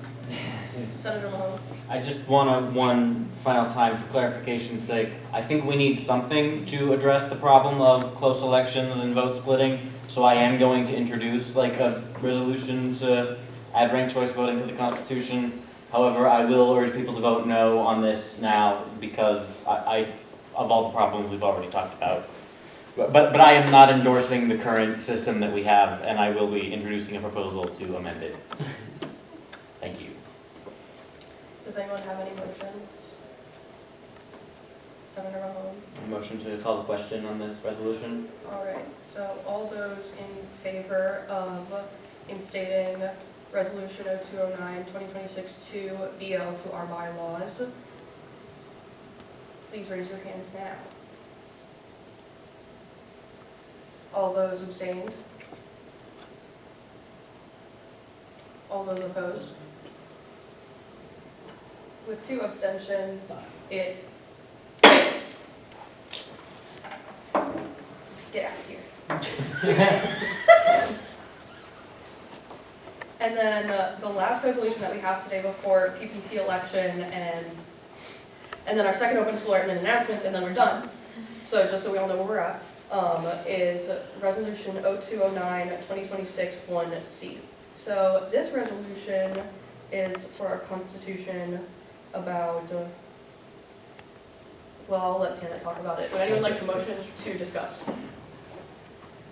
Senator Mahone? I just want to, one final time, for clarification's sake, I think we need something to address the problem of close elections and vote splitting, so I am going to introduce like a resolution to add ranked choice voting to the Constitution. However, I will urge people to vote no on this now, because I of all the problems we've already talked about. But I am not endorsing the current system that we have, and I will be introducing a proposal to amend it. Thank you. Does anyone have any motions? Senator Mahone? Motion to call the question on this resolution? All right, so all those in favor of instating Resolution 0209-2026-2 BL to our bylaws, please raise your hands now. All those abstained? All those opposed? With 2 abstentions, it fails. Get out of here. And then the last resolution that we have today before PPT election and then our second open floor and then announcements and then we're done. So just so we all know where we're at, is Resolution 0209-2026-1C. So this resolution is for our Constitution about, well, I'll let Santa talk about it. Would anyone like to motion to discuss?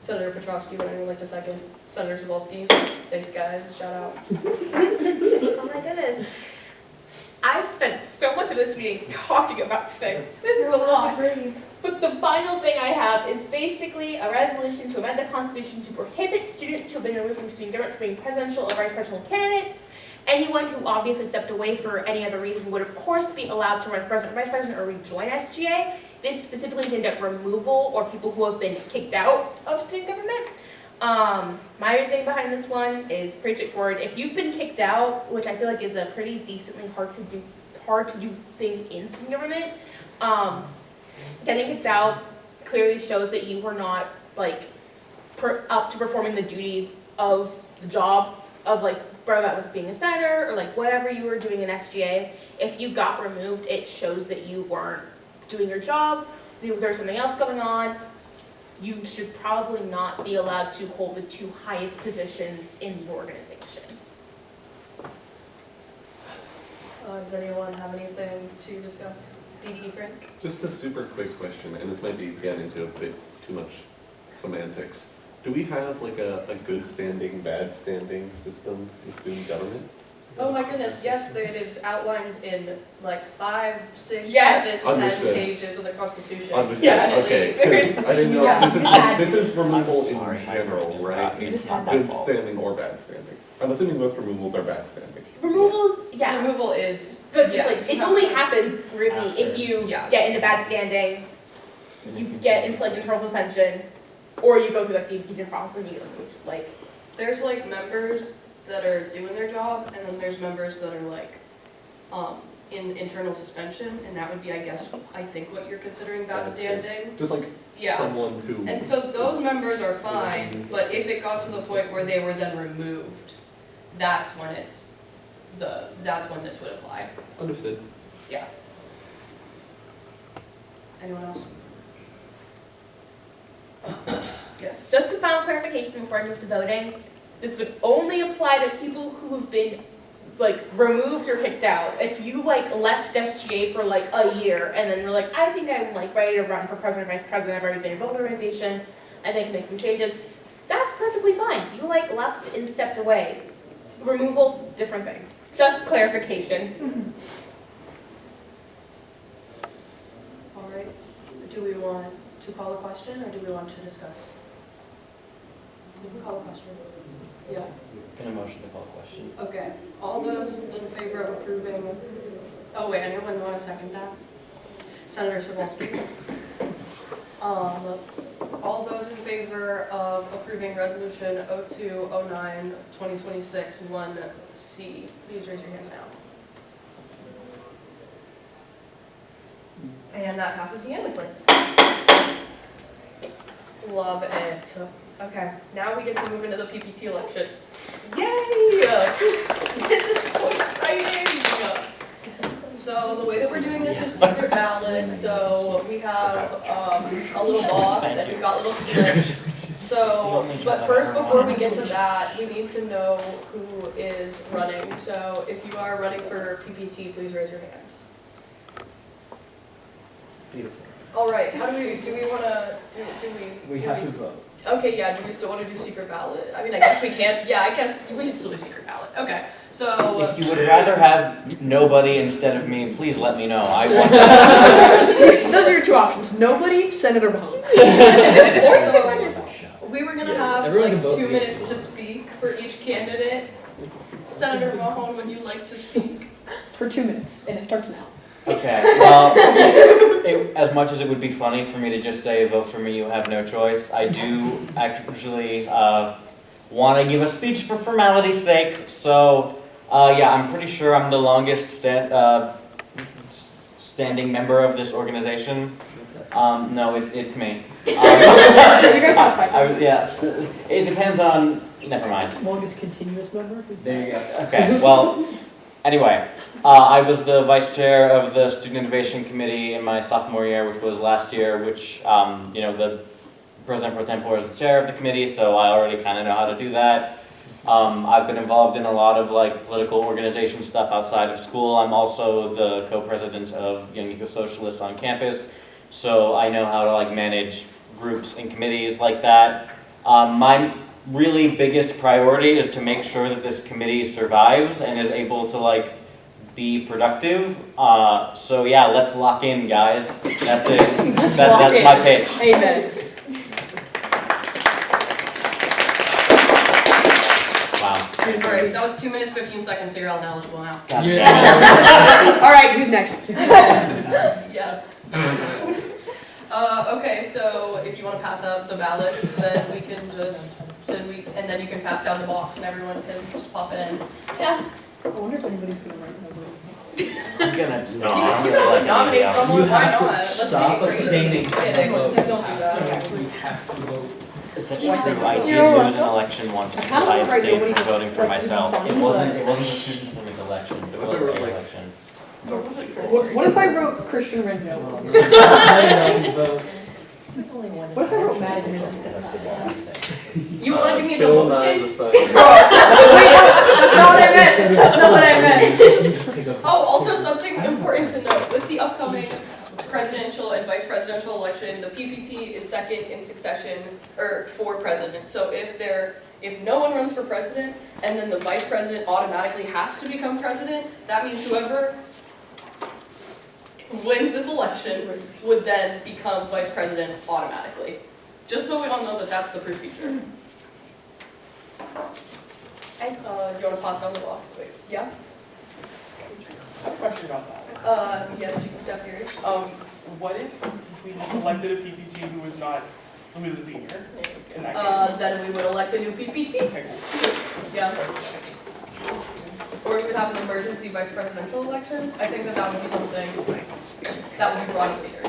Senator Petrovsky, would anyone like to second? Senator Zabolski, thanks guys, shout out. Oh my goodness. I've spent so much of this meeting talking about things. This is a lot. But the final thing I have is basically a resolution to amend the Constitution to prohibit students who have been removed from student government from being presidential or vice presidential candidates. Anyone who obviously stepped away for any other reason would of course be allowed to run for president or vice president or rejoin SGA. This specifically is aimed at removal or people who have been kicked out of student government. My reasoning behind this one is pretty straightforward. If you've been kicked out, which I feel like is a pretty decently hard to do thing in student government, getting kicked out clearly shows that you were not like up to performing the duties of the job of like whether that was being a senator or like whatever you were doing in SGA. If you got removed, it shows that you weren't doing your job. There's something else going on. You should probably not be allowed to hold the 2 highest positions in the organization. Does anyone have anything to discuss? DDE Frank? Just a super quick question, and this might be getting into a bit too much semantics. Do we have like a good standing, bad standing system in student government? Oh my goodness, yes, it is outlined in like 5, 6, Yes. 7, 10 Understood. pages of the Constitution. Understood, Yes. okay, 'cause I didn't know, Yeah. this is removal I'm sorry, in general, right? You just had that Good fault. standing or bad standing. I'm assuming most removals are bad standing. Removals, yeah, Removal is, but just yeah, like, it only happens really if you Yeah. get into bad standing, you get into like internal suspension, or you go through like the impeachment process and you get removed, like. there's like members that are doing their job, and then there's members that are like, in internal suspension, and that would be, I guess, I think what you're considering bad Bad standing. Just like Yeah. someone who. And so those members are fine, but if it got to the point where they were then removed, that's when that's when this would apply. Understood. Yeah. Anyone else? Yes. Just a final clarification before I move to voting, this would only apply to people who have been like removed or kicked out. If you like left SGA for like a year and then you're like, I think I'm like ready to run for president or vice president, I've already been involved in the organization, I think make some changes, that's perfectly fine. You like left and stepped away. Removal, different things. Just clarification. All right. Do we want to call a question, or do we want to discuss? We can call a question. Yeah. Can a motion to call a question? Okay. All those in favor of approving, oh wait, anyone want to second that? Senator Cebulski. All those in favor of approving resolution 0209-2026 1C, please raise your hands now. And that passes unanimously. Love it. Okay, now we get to move into the PPT election. Yay! This is so exciting! So the way that we're doing this is secret ballot, so we have a little box and we've got little slips. So, but first before we get to that, we need to know who is running. So if you are running for PPT, please raise your hands. Beautiful. All right, how do we want to, We have to vote. Okay, yeah, do we still want to do secret ballot? I mean, I guess we can, yeah, I guess we should still do secret ballot. Okay, so. If you would rather have nobody instead of me, please let me know. I want Those are your 2 options. Nobody, Senator Mahone. We were gonna have everyone like can vote 2 for minutes to speak for each candidate. Senator Mahone, would you like to speak? For 2 minutes, and it starts now. Okay, well, as much as it would be funny for me to just say, vote for me, you have no choice, I do actually want to give a speech for formality's sake. So, yeah, I'm pretty sure I'm the longest standing member of this organization. No, it's me. Yeah, it depends on, never mind. Longest continuous member? There you go. Okay, well, anyway, I was the vice chair of the Student Innovation Committee in my sophomore year, which was last year, which, you know, the President Pro Tempore is the chair of the committee, so I already kind of know how to do that. I've been involved in a lot of like political organization stuff outside of school. I'm also the co-president of Young Eco-Socialists on campus, so I know how to like manage groups and committees like that. My really biggest priority is to make sure that this committee survives and is able to like be productive. So yeah, let's lock in, guys. That's it. That's my pitch. Amen. Wow. All right, that was 2 minutes, 15 seconds, so you're all knowledgeable now. All right, who's next? Yes. Okay, so if you want to pass out the ballots, then we can just, and then you can pass down the box and everyone can just pop it in. Yeah. I wonder if anybody's gonna write my vote. I'm gonna, no, You I'm can gonna let nominate anybody someone, else. why not? Let's Stop make it crazy. abstaining from Kidding, the vote. please don't do that. You have to vote. That's true, I did You're lose an welcome. election once I because kinda I look like abstained nobody from voting for like, myself. even It funds, wasn't but- a student election, it was a election. What if I wrote Christian Rendell? I don't know, vote. What if I wrote Matt and just stepped up the box? You want to give me the Bill Nye motion? the Science. That's not what I meant. That's not what I meant. Oh, also something important to note, with the upcoming presidential and vice presidential election, the PPT is second in succession, or for president. So if no one runs for president, and then the vice president automatically has to become president, that means whoever wins this election would then become vice president automatically. Just so we all know that that's the procedure. Do you want to pass down the box? Wait, yeah? I have a question about that. Yes, you can step here. What if we elected a PPT who was a senior in that case? Then we would elect a new PPT. Okay, cool. Yeah. Or we could have an emergency vice presidential election. I think that would be something that would be brought up later.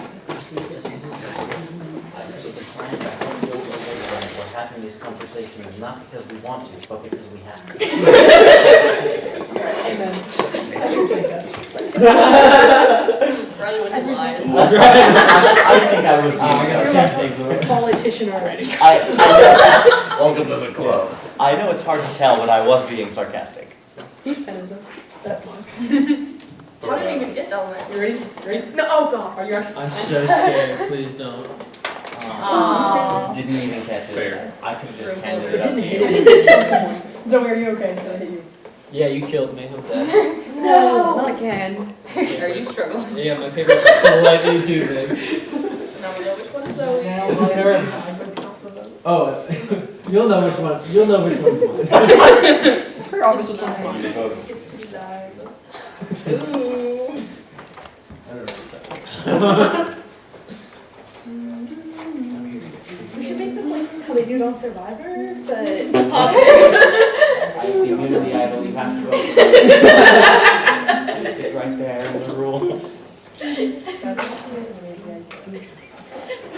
We're having these conversations not because we want to, but because we have to. Amen. Riley wouldn't lie. I think I would be tempting. You're a politician already. Welcome to the club. I know it's hard to tell, but I was being sarcastic. Whose pen is that? That one. How did it even get down there? You ready? Ready? No, oh god. Are you actually? I'm so scared, please don't. Didn't even catch it. Fair. I could have just Room handed full it of up to I you. didn't kill someone. Zoe, are you okay? Did I hit you? Yeah, you killed me, I'm dead. No, not again. Are you struggling? Yeah, my paper's slightly too big. Now we know which one is Zoe. Oh, you'll know which one. You'll know which one's mine. It's pretty obvious which one's mine. It's to be live. I don't know. We should make this like how they do it on Survivor, but The immunity idol, you have to vote. It's right there in the rules.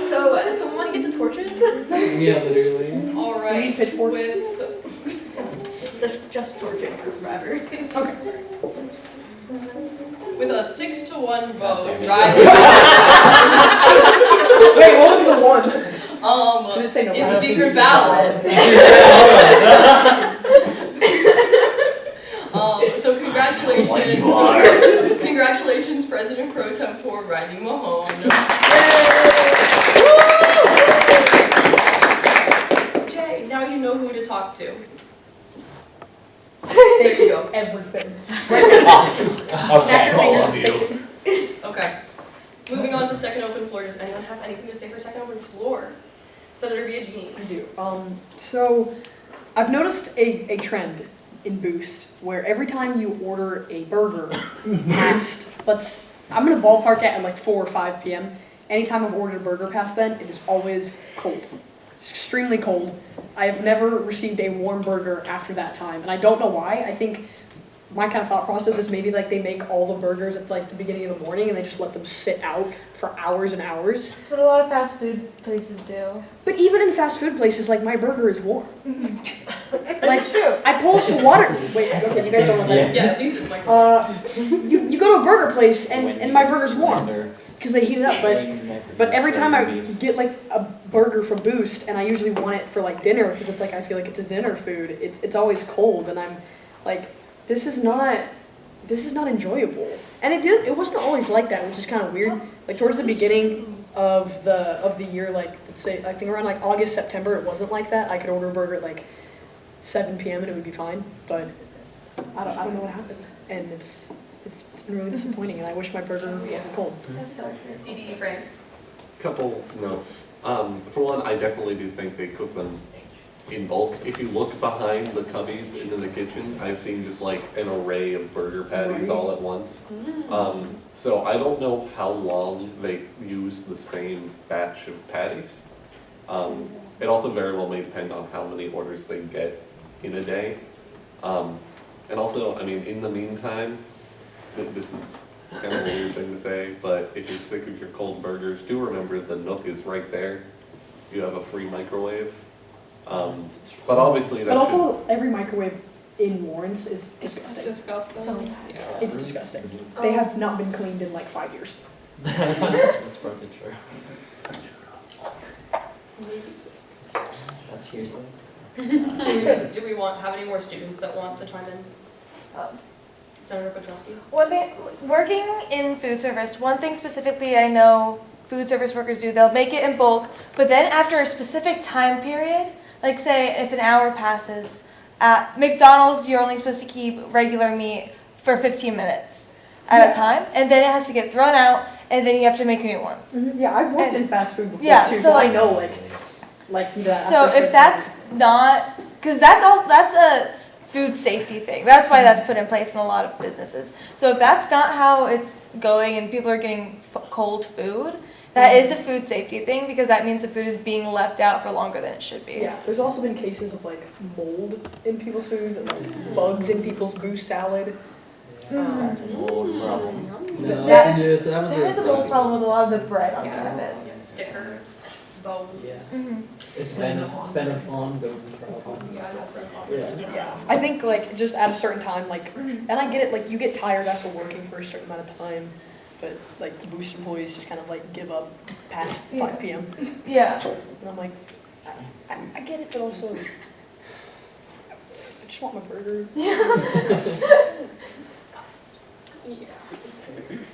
so someone want to get the torches? Yeah, literally. All right. pitchforks? With Just torches for Survivor. Okay. with a 6-1 vote, Damn it. Riley. Wait, what was the one? Did it say no? It's secret ballot. So congratulations. What you are. Congratulations, President Pro Tempore Riley Mahone. Jay, now you know who to talk to. There you go. Everything. Okay. All of you. Okay. Moving on to second open floor. Does anyone have anything to say for second open floor? Senator Biagini. I do. So I've noticed a trend in Boost where every time you order a burger past, I'm gonna ballpark it at like 4 or 5 p.m. Anytime I've ordered a burger past then, it is always cold. It's extremely cold. I have never received a warm burger after that time, and I don't know why. I think my kind of thought process is maybe like they make all the burgers at like the beginning of the morning and they just let them sit out for hours and hours. That's what a lot of fast food places do. But even in fast food places, like my burger is warm. That's true. I pull up the water. Wait, okay, you guys don't know that. Yeah, at least it's my. You go to a burger place and my burger's warm because they heat it up. But every time I get like a burger from Boost and I usually want it for like dinner because it's like I feel like it's a dinner food. It's always cold and I'm like, this is not enjoyable. And it wasn't always like that, which is kind of weird. Like towards the beginning of the year, like let's say I think around like August, September, it wasn't like that. I could order a burger at like 7 p.m. and it would be fine. But I don't know what happened, and it's been really disappointing. And I wish my burger wasn't cold. That's so true. DDE Frank. Couple notes. For one, I definitely do think they cook them in bulk. If you look behind the cubbies into the kitchen, I've seen just like an array of burger patties all at once. So I don't know how long they use the same batch of patties. It also very well may depend on how many orders they get in a day. And also, I mean, in the meantime, this is kind of a weird thing to say, but if you're sick of your cold burgers, do remember the Nook is right there. You have a free microwave. But obviously But that should... also, every microwave in Lawrence is disgusting. It's disgusting. They have not been cleaned in like 5 years. That's probably true. That's hearsay. Do we have any more students that want to chime in? Senator Petrowski? One thing, working in food service, one thing specifically I know food service workers do, they'll make it in bulk, but then after a specific time period, like say if an hour passes, at McDonald's you're only supposed to keep regular meat for 15 minutes at a time, and then it has to get thrown out, and then you have to make new ones. Yeah, I've worked in fast food before Yeah, too, so so I like- know like that. So if that's not, because that's a food safety thing. That's why that's put in place in a lot of businesses. So if that's not how it's going and people are getting cold food, that is a food safety thing because that means the food is being left out for longer than it should be. Yeah, there's also been cases of like mold in people's food, and, like bugs in people's boost salad. That's an old problem. No, That that is a mold problem with a lot of the bread on campus. Stickers, bones. Yeah. Mm-hmm. It's been an ongoing problem. Yeah, it has been. Yeah, I think like just at a certain time, like, and I get it, like you get tired after working for a certain amount of time, but like the boost employees just kind of like give up past 5 p.m. Yeah. And I'm like, I get it, but also, I just want my burger.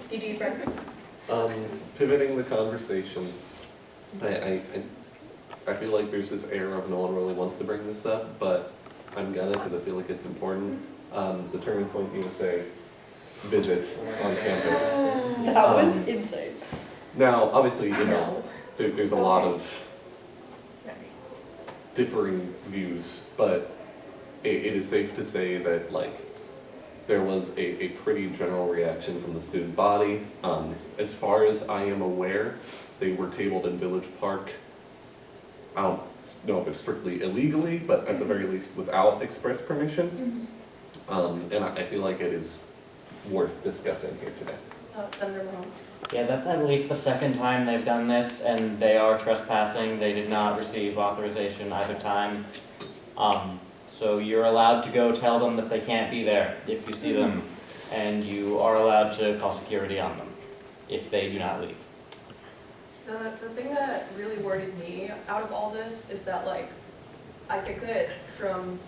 DD Frank? Pivoting the conversation, I feel like there's this air of no one really wants to bring this up, but I'm gonna because I feel like it's important. The Turning Point USA visit on campus. That was insane. Now, obviously, you know, there's a lot of differing views, but it is safe to say that, like, there was a pretty general reaction from the student body. As far as I am aware, they were tabled in Village Park. I don't know if it's strictly illegally, but at the very least without express permission. And I feel like it is worth discussing here today. Senator Mahone? Yeah, that's at least the second time they've done this, and they are trespassing. They did not receive authorization either time. So you're allowed to go tell them that they can't be there if you see them, and you are allowed to call security on them if they do not leave. The thing that really worried me out of all this is that, like, I think that from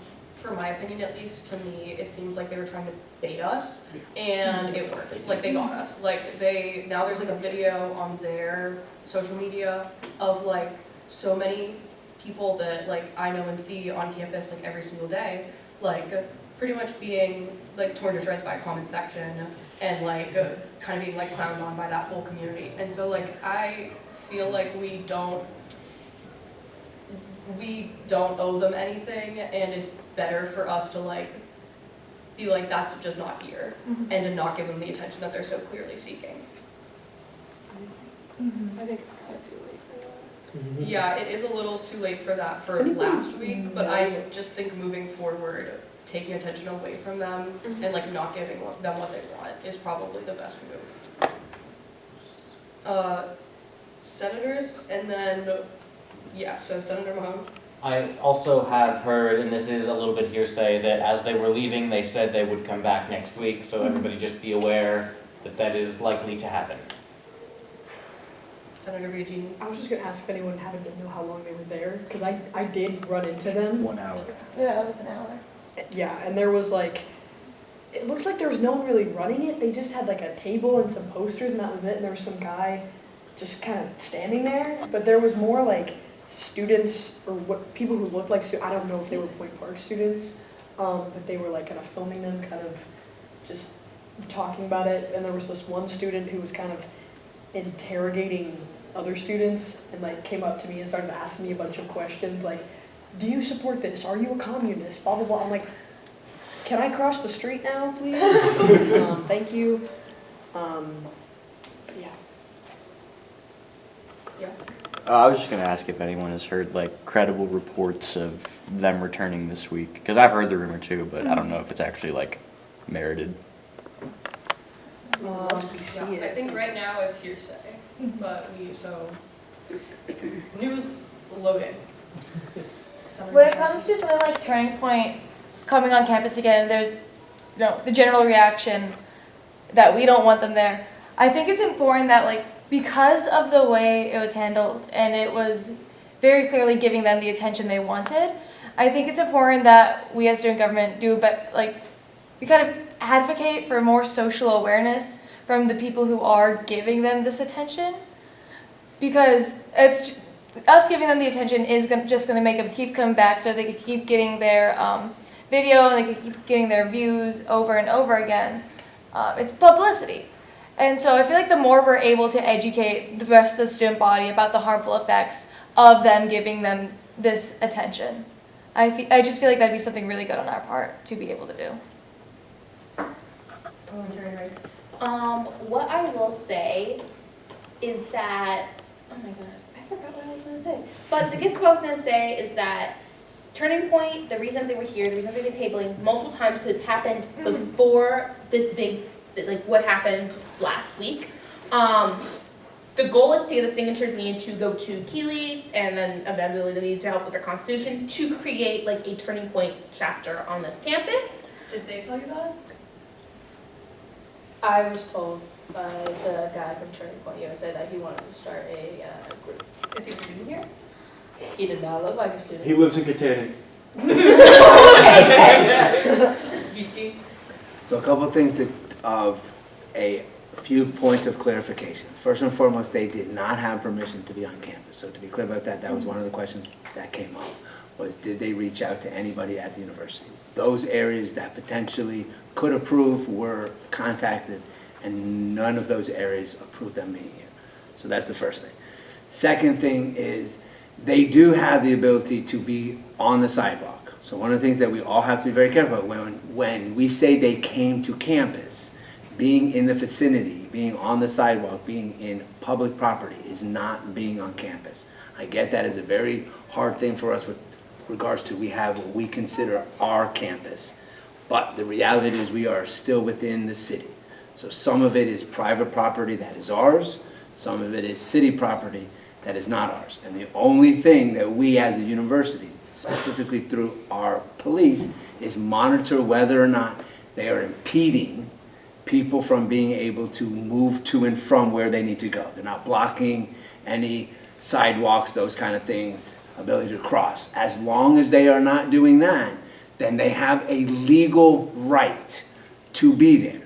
my opinion at least, to me, it seems like they were trying to bait us, and it worked. Like, they got us. Like, now there's like a video on their social media of like so many people that like I know and see on campus like every single day, like pretty much being like torn to shreds by a comment section and like kind of being like clowned on by that whole community. And so like I feel like we don't owe them anything, and it's better for us to like be like that's just not here, and to not give them the attention that they're so clearly seeking. I think it's kind of too late for that. Yeah, it is a little too late for that for last week, but I just think moving forward, taking attention away from them and like not giving them what they want is probably the best move. Senators, and then, yeah, so Senator Mahone. I also have heard, and this is a little bit hearsay, that as they were leaving, they said they would come back next week, so everybody just be aware that that is likely to happen. Senator Biagini. I was just gonna ask if anyone happened to know how long they were there, because I did run into them. 1 hour. Yeah, it was an hour. Yeah, and there was like, it looked like there was no one really running it. They just had like a table and some posters, and that was it. And there was some guy just kind of standing there. But there was more like students or what people who looked like I don't know if they were Point Park students, but they were like kind of filming them, kind of just talking about it. And there was this one student who was kind of interrogating other students and like came up to me and started asking me a bunch of questions like, do you support this? Are you a communist? Blah, blah, blah. I'm like, can I cross the street now, please? Thank you. Yeah. I was just gonna ask if anyone has heard like credible reports of them returning this week, because I've heard the rumor too, but I don't know if it's actually like merited. Unless we see I it. think right now it's hearsay, but news loading. When it comes to something like Turning Point coming on campus again, there's the general reaction that we don't want them there. I think it's important that because of the way it was handled and it was very clearly giving them the attention they wanted, I think it's important that we as student government we kind of advocate for more social awareness from the people who are giving them this attention, because us giving them the attention is just going to make them keep coming back so they can keep getting their video and they can keep getting their views over and over again. It's publicity. And so I feel like the more we're able to educate the rest of the student body about the harmful effects of them giving them this attention, I just feel like that'd be something really good on our part to be able to do. What I will say is that, oh my goodness, I forgot what I was going to say. But the gist of what I was going to say is that Turning Point, the reason they were here, the reason they've been tabling multiple times, because it's happened before this big, what happened last week. The goal is to get the signatures needed to go to Keeley, and then eventually they need to help with their constitution to create a Turning Point chapter on this campus. Did they tell you that? I was told by the guy from Turning Point USA that he wanted to start a group. Is he a student here? He did not look like a student. He lives in Katanning. So a couple of things of a few points of clarification. First and foremost, they did not have permission to be on campus. So to be clear about that, that was one of the questions that came up, was did they reach out to anybody at the university? Those areas that potentially could approve were contacted, and none of those areas approved them being here. So that's the first thing. Second thing is they do have the ability to be on the sidewalk. So one of the things that we all have to be very careful of, when we say they came to campus, being in the vicinity, being on the sidewalk, being in public property is not being on campus. I get that is a very hard thing for us with regards to we have what we consider our campus. But the reality is we are still within the city. So some of it is private property that is ours, some of it is city property that is not ours. And the only thing that we as a university, specifically through our police, is monitor whether or not they are impeding people from being able to move to and from where they need to go. They're not blocking any sidewalks, those kind of things, ability to cross. As long as they are not doing that, then they have a legal right to be there.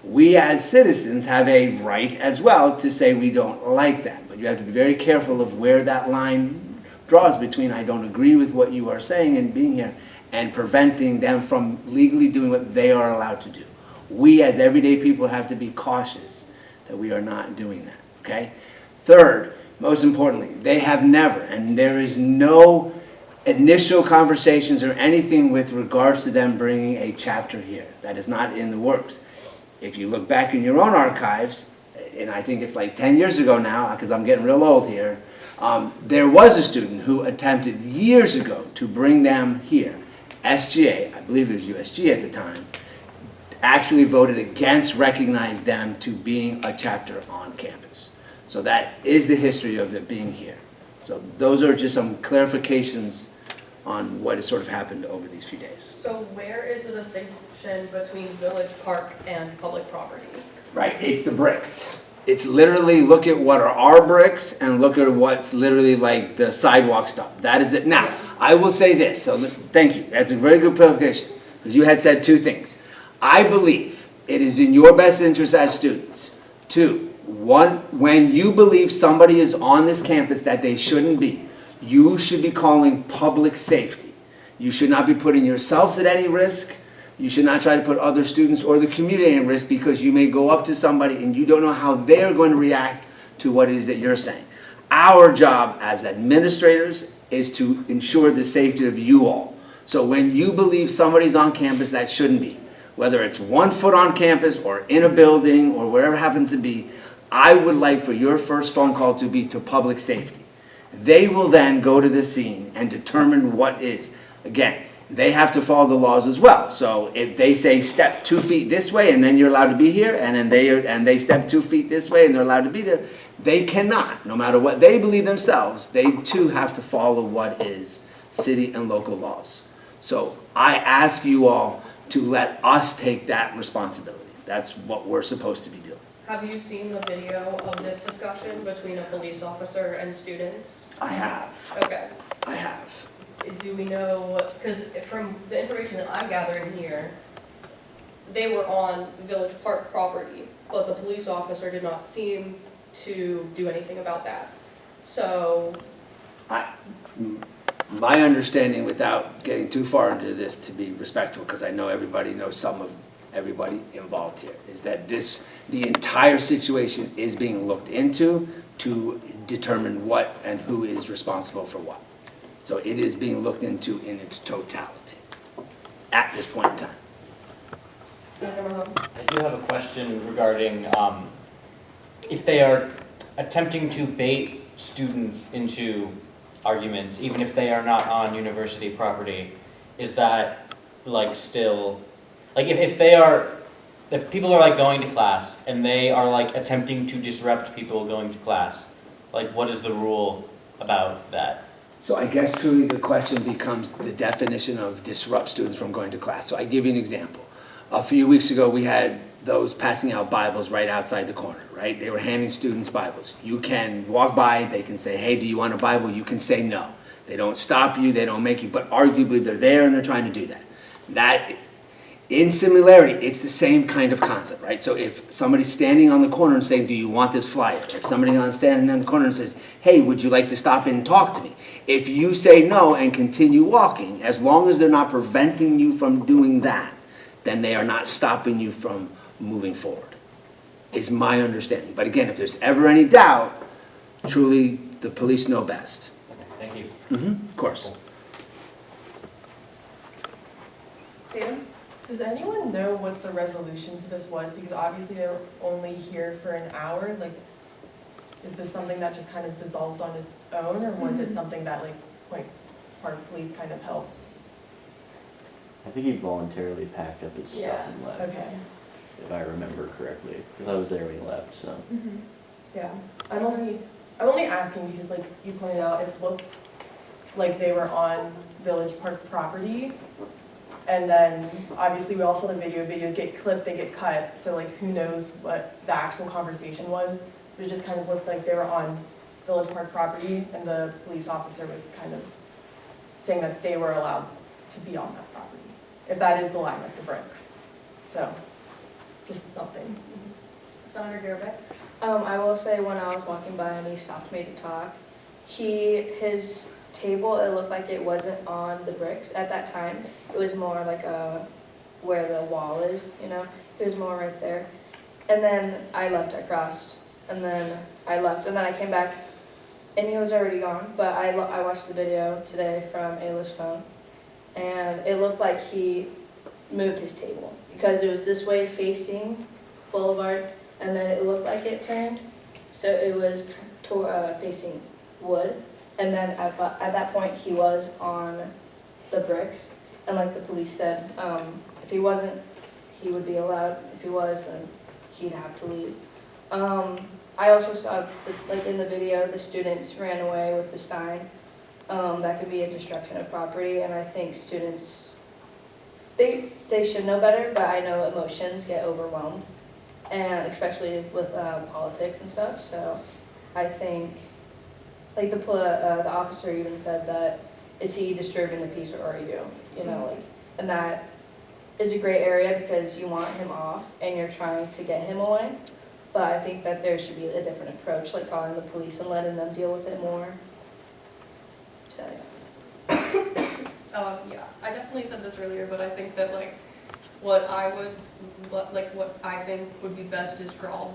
We as citizens have a right as well to say we don't like that, but you have to be very careful of where that line draws between I don't agree with what you are saying and being here and preventing them from legally doing what they are allowed to do. We as everyday people have to be cautious that we are not doing that, okay? Third, most importantly, they have never, and there is no initial conversations or anything with regards to them bringing a chapter here. That is not in the works. If you look back in your own archives, and I think it's 10 years ago now, because I'm getting real old here, there was a student who attempted years ago to bring them here. SGA, I believe it was USG at the time, actually voted against recognizing them to being a chapter on campus. So that is the history of it being here. So those are just some clarifications on what has sort of happened over these few days. So where is the distinction between village park and public property? Right, it's the bricks. It's literally look at what are our bricks and look at what's literally the sidewalk stuff. That is it. Now, I will say this, so thank you. That's a very good clarification, because you had said two things. I believe it is in your best interest as students to, one, when you believe somebody is on this campus that they shouldn't be, you should be calling public safety. You should not be putting yourselves at any risk. You should not try to put other students or the community in risk, because you may go up to somebody and you don't know how they're going to react to what it is that you're saying. Our job as administrators, is to ensure the safety of you all. So when you believe somebody's on campus that shouldn't be, whether it's 1 foot on campus or in a building or wherever it happens to be, I would like for your first phone call to be to public safety. They will then go to the scene and determine what is. Again, they have to follow the laws as well. So if they say step 2 feet this way and then you're allowed to be here, and then they step 2 feet this way and they're allowed to be there, they cannot. No matter what they believe themselves, they too have to follow what is city and local laws. So I ask you all to let us take that responsibility. That's what we're supposed to be doing. Have you seen the video of this discussion between a police officer and students? I have. Okay. I have. Do we know, because from the information that I'm gathering here, they were on Village Park property, but the police officer did not seem to do anything about that. So, My understanding, without getting too far into this to be respectful, because I know everybody knows some of everybody involved here, is that the entire situation is being looked into to determine what and who is responsible for what. So it is being looked into in its totality at this point in time. I do have a question regarding if they are attempting to bait students into arguments, even if they are not on university property, is that like still, like if people are like going to class and they are like attempting to disrupt people going to class, like what is the rule about that? So I guess truly the question becomes the definition of disrupt students from going to class. So I give you an example. A few weeks ago we had those passing out Bibles right outside the corner, right? They were handing students Bibles. You can walk by, they can say, hey, do you want a Bible? You can say no. They don't stop you, they don't make you, but arguably they're there and they're trying to do that. That, in similarity, it's the same kind of concept, right? So if somebody's standing on the corner and saying, do you want this flyer? If somebody's standing on the corner and says, hey, would you like to stop in and talk to me? If you say no and continue walking, as long as they're not preventing you from doing that, then they are not stopping you from moving forward, is my understanding. But again, if there's ever any doubt, truly the police know best. Thank you. Of course. Tatum? Does anyone know what the resolution to this was? Because obviously they were only here for an hour. Like, is this something that just kind of dissolved on its own, or was it something that like Point Park Police kind of helped? I think he voluntarily packed up his stuff and left. Okay. If I remember correctly, because I was there when he left, so. Yeah. I'm only asking because like you pointed out, it looked like they were on Village Park property. And then obviously we all saw the video. Videos get clipped, they get cut. So like who knows what the actual conversation was. It just kind of looked like they were on Village Park property and the police officer was kind of saying that they were allowed to be on that property. If that is the line with the bricks. So, just something. Senator Gerbeck? I will say when I was walking by and he stopped me to talk, his table, it looked like it wasn't on the bricks at that time. It was more like where the wall is, you know? It was more right there. And then I left, I crossed, and then I left, and then I came back, and he was already gone. But I watched the video today from Ayla's phone, and it looked like he moved his table because it was this way facing Boulevard, and then it looked like it turned, so it was facing Wood, and then at that point he was on the bricks, and like the police said, if he wasn't, he would be allowed. If he was, then he'd have to leave. I also saw, like in the video, the students ran away with the sign. That could be a destruction of property, and I think students, they should know better, but I know emotions get overwhelmed, and especially with politics and stuff, so I think, like the officer even said that, is he disturbing the peace or are you? You know, like, and that is a gray area because you want him off and you're trying to get him away, but I think that there should be a different approach, like calling the police and letting them deal with it more. So, Yeah, I definitely said this earlier, but I think that like what I think would be best is for all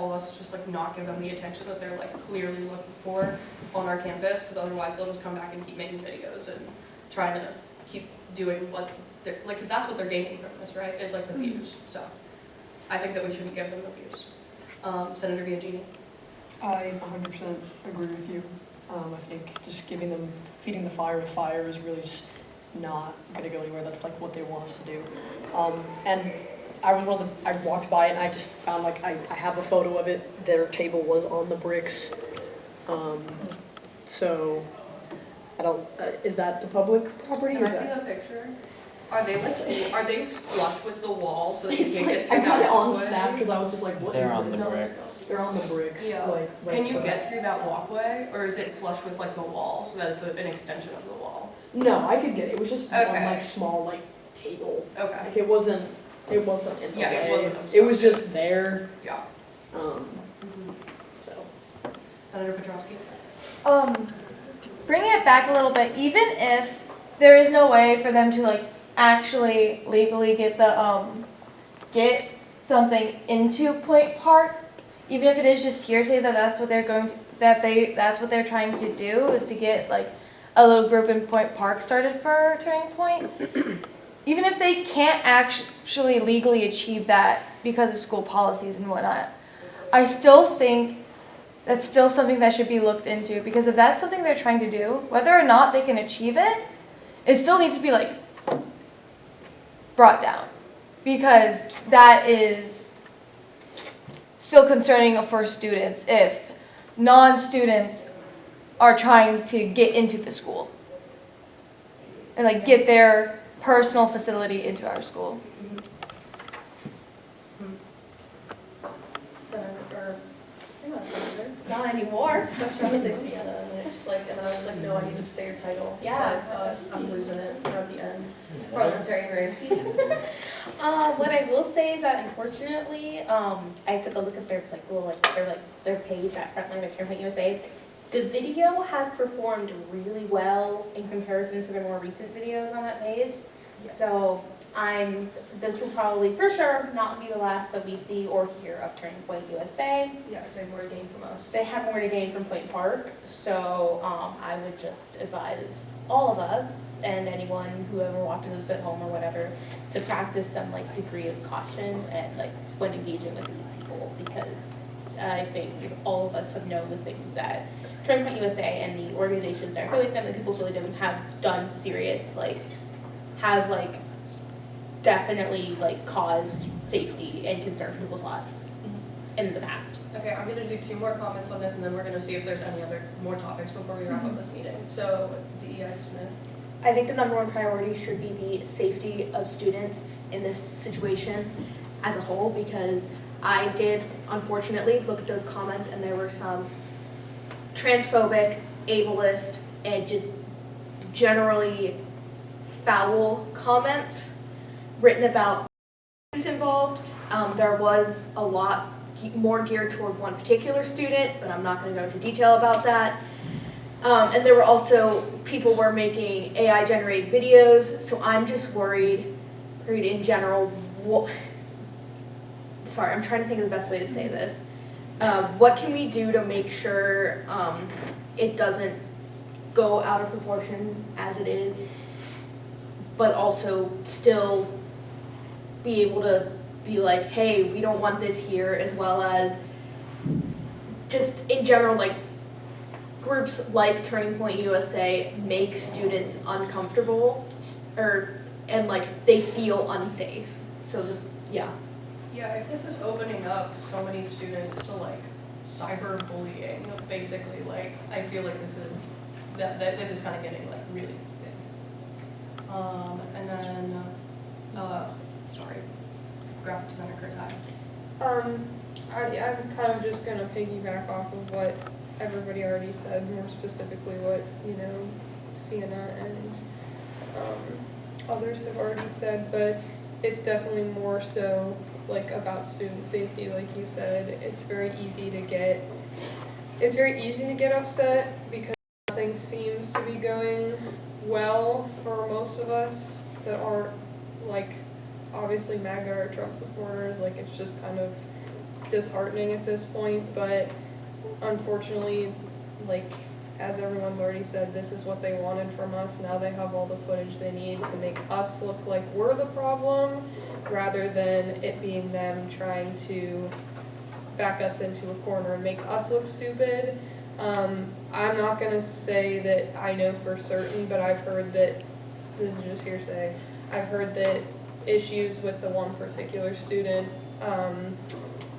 of us just like not give them the attention that they're like clearly looking for on our campus, because otherwise they'll just come back and keep making videos and trying to keep doing what they're like, because that's what they're gaining from this, right? Is like the views. So I think that we shouldn't give them the views. Senator Biagini. I 100% agree with you. I think just feeding the fire with fire is really just not going to go anywhere. That's like what they want us to do. And I walked by it and I just found like I have a photo of it. Their table was on the bricks. So I don't. Is that the public property? Can I see that picture? Are they flush with the wall so that you can't get through I that got it on walkway? snap because I was just like, what is They're on this? the bricks. They're on the bricks. Yeah. Like, right Can you there. get through that walkway, or is it flush with like the wall so that it's an extension of the wall? No, I could get it. It was just one Okay. like small like table. Okay. Like it wasn't in the Yeah, way. it wasn't It was obstructed. just there. Yeah. So. Senator Petrowski. Bringing it back a little bit, even if there is no way for them to like actually legally get the get something into Point Park, even if it is just hearsay that that's what they're trying to do, is to get like a little group in Point Park started for Turning Point. Even if they can't actually legally achieve that because of school policies and whatnot, I still think that's still something that should be looked into, because if that's something they're trying to do, whether or not they can achieve it, it still needs to be like brought down, because that is still concerning for students if non-students are trying to get into the school and like get their personal facility into our school. Not anymore. That's trying to say Sienna, and it's like, and I was like, no, I need to say your title. Yeah. But I'm losing it. We're at the end. Parliamentarian race. What I will say is that unfortunately, I took a look at their their page at Frontline Retirement USA. The video has performed really well in comparison to their more recent videos on that page. Yeah. So this will probably for sure not be the last that we see or hear of Turning Point USA. Yeah, they have more to gain from us. They have more to gain from Point Park, so I would just advise all of us and anyone who ever watches this at home or whatever to practice some like degree of caution and like when engaging with these people, because I think all of us have known the things that Turning Point USA and the organizations that affiliate them, the people affiliated them, have done serious definitely caused safety and concern for people's lives in the past. Okay, I'm gonna do 2 more comments on this, and then we're gonna see if there's any more topics before we wrap up this meeting. So, DEI Smith. I think the number one priority should be the safety of students in this situation as a whole, because I did unfortunately look at those comments and there were some transphobic, ableist, and just generally foul comments written about students involved. There was a lot more geared toward one particular student, but I'm not going to go into detail about that. And there were also people were making AI generated videos, so I'm just worried in general. Sorry, I'm trying to think of the best way to say this. What can we do to make sure it doesn't go out of proportion as it is, but also still be able to be like, hey, we don't want this here, as well as just in general, like groups like Turning Point USA make students uncomfortable and like they feel unsafe. So yeah. Yeah, if this is opening up so many students to like cyberbullying, basically, like I feel like this is this is kind of getting like really big. And then sorry, graphic designer Kurtai. I'm kind of just gonna piggyback off of what everybody already said, more specifically what, Sienna and others have already said, but it's definitely more so like about student safety, like you said. It's very easy to get upset because nothing seems to be going well for most of us that aren't like obviously MAGA or Trump supporters, like it's just kind of disheartening at this point, but unfortunately, like as everyone's already said, this is what they wanted from us. Now they have all the footage they need to make us look like we're the problem, rather than it being them trying to back us into a corner and make us look stupid. I'm not gonna say that I know for certain, but I've heard that, this is just hearsay, I've heard that issues with the one particular student,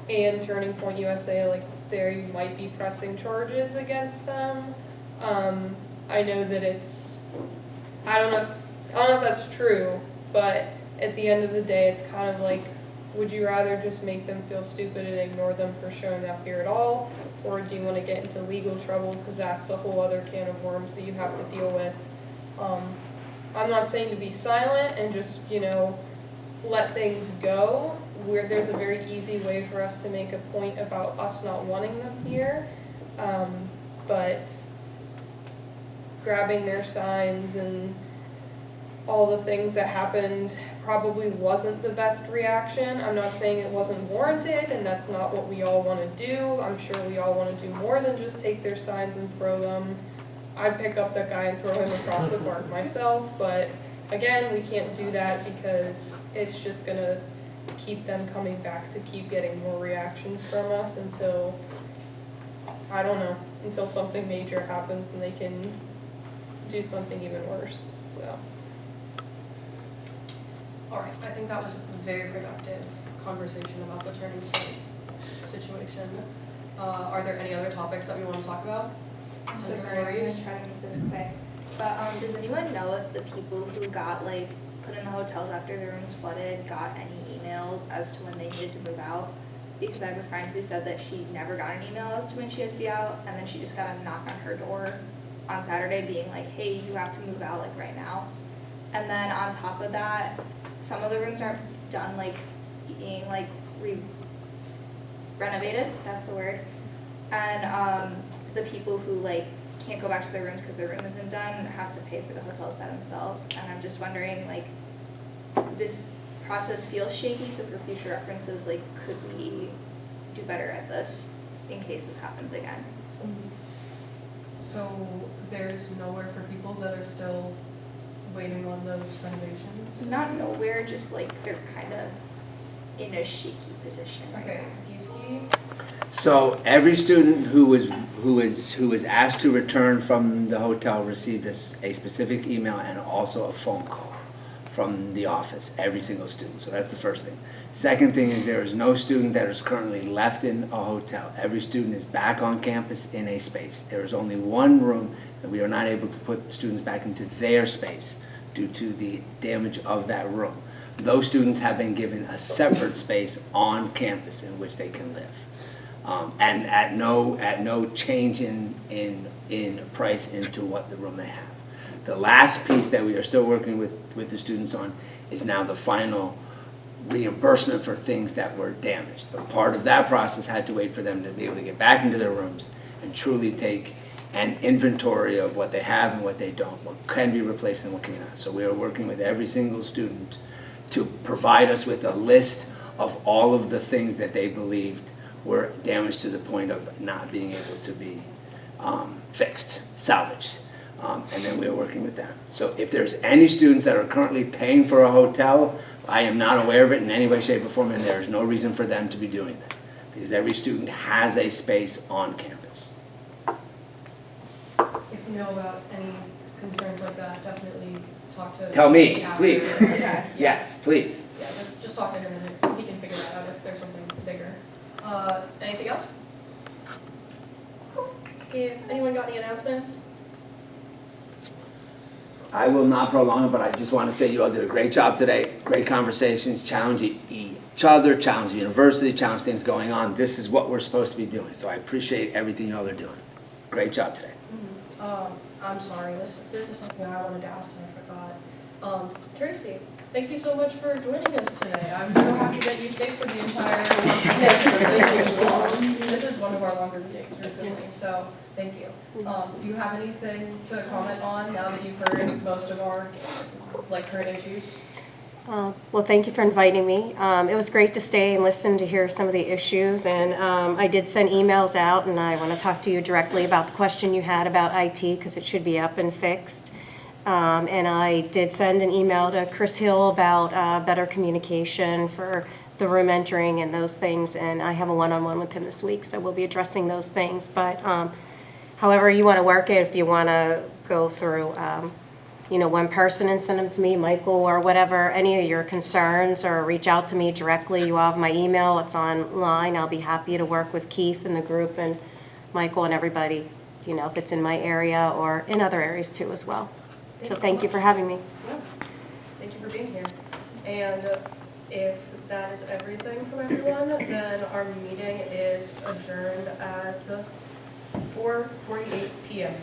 and Turning Point USA, like they might be pressing charges against them. I know that it's, I don't know if that's true, but at the end of the day, it's kind of like, would you rather just make them feel stupid and ignore them for showing up here at all? Or do you want to get into legal trouble, because that's a whole other can of worms that you have to deal with. I'm not saying to be silent and just, let things go. There's a very easy way for us to make a point about us not wanting them here, but grabbing their signs and all the things that happened probably wasn't the best reaction. I'm not saying it wasn't warranted, and that's not what we all want to do. I'm sure we all want to do more than just take their signs and throw them. I'd pick up that guy and throw him across the park myself, but again, we can't do that because it's just going to keep them coming back to keep getting more reactions from us until, I don't know, until something major happens and they can do something even worse. So. All right, I think that was a very productive conversation about the Turning Point situation. Are there any other topics that we want to talk about? I'm so sorry, I'm going to try to make this quick. But does anyone know if the people who got put in the hotels after their rooms flooded got any emails as to when they needed to move out? Because I have a friend who said that she never got an email as to when she had to be out, and then she just got a knock on her door on Saturday being like, hey, you have to move out right now. And then on top of that, some of the rooms aren't done being renovated, that's the word. And the people who can't go back to their rooms because their room isn't done have to pay for the hotels by themselves. And I'm just wondering, this process feels shaky, so for future references, could we do better at this in case this happens again? So there's nowhere for people that are still waiting on those renovations? Not nowhere, just they're kind of in a shaky position. Okay, Giesky? So every student who was asked to return from the hotel received a specific email and also a phone call from the office, every single student. So that's the first thing. Second thing is there is no student that is currently left in a hotel. Every student is back on campus in a space. There is only one room that we are not able to put students back into their space due to the damage of that room. Those students have been given a separate space on campus in which they can live. And at no change in price into what the room they have. The last piece that we are still working with the students on is now the final reimbursement for things that were damaged. But part of that process had to wait for them to be able to get back into their rooms and truly take an inventory of what they have and what they don't, what can be replaced and what cannot. So we are working with every single student to provide us with a list of all of the things that they believed were damaged to the point of not being able to be fixed, salvaged. And then we're working with them. So if there's any students that are currently paying for a hotel, I am not aware of it in any way, shape, or form, and there is no reason for them to be doing that. Because every student has a space on campus. If you know about any concerns like that, definitely talk to. Tell me, after. please. Yeah. Yes, please. Yeah, just talk to him and he can figure that out if there's something bigger. Anything else? Okay, anyone got any announcements? I will not prolong it, but I just want to say you all did a great job today. Great conversations, challenge each other, challenge the university, challenge things going on. This is what we're supposed to be doing, so I appreciate everything you all are doing. Great job today. I'm sorry, this is something I wanted to ask and I forgot. Tracy, thank you so much for joining us today. I'm so happy that you stayed for the entire This is one of our longer meetings recently, so thank you. Do you have anything to comment on now that you've heard most of our current issues? Well, thank you for inviting me. It was great to stay and listen to hear some of the issues, and I did send emails out, and I want to talk to you directly about the question you had about IT, because it should be up and fixed. And I did send an email to Chris Hill about better communication for the room entering and those things, and I have a one-on-one with him this week, so we'll be addressing those things. But however you want to work it, if you want to go through one person and send them to me, Michael, or whatever, any of your concerns, or reach out to me directly. You all have my email, it's online. I'll be happy to work with Keith and the group and Michael and everybody, if it's in my area or in other areas too as well. So thank you for having me. Thank you for being here. And if that is everything from everyone, then our meeting is adjourned at 4:48 p.m.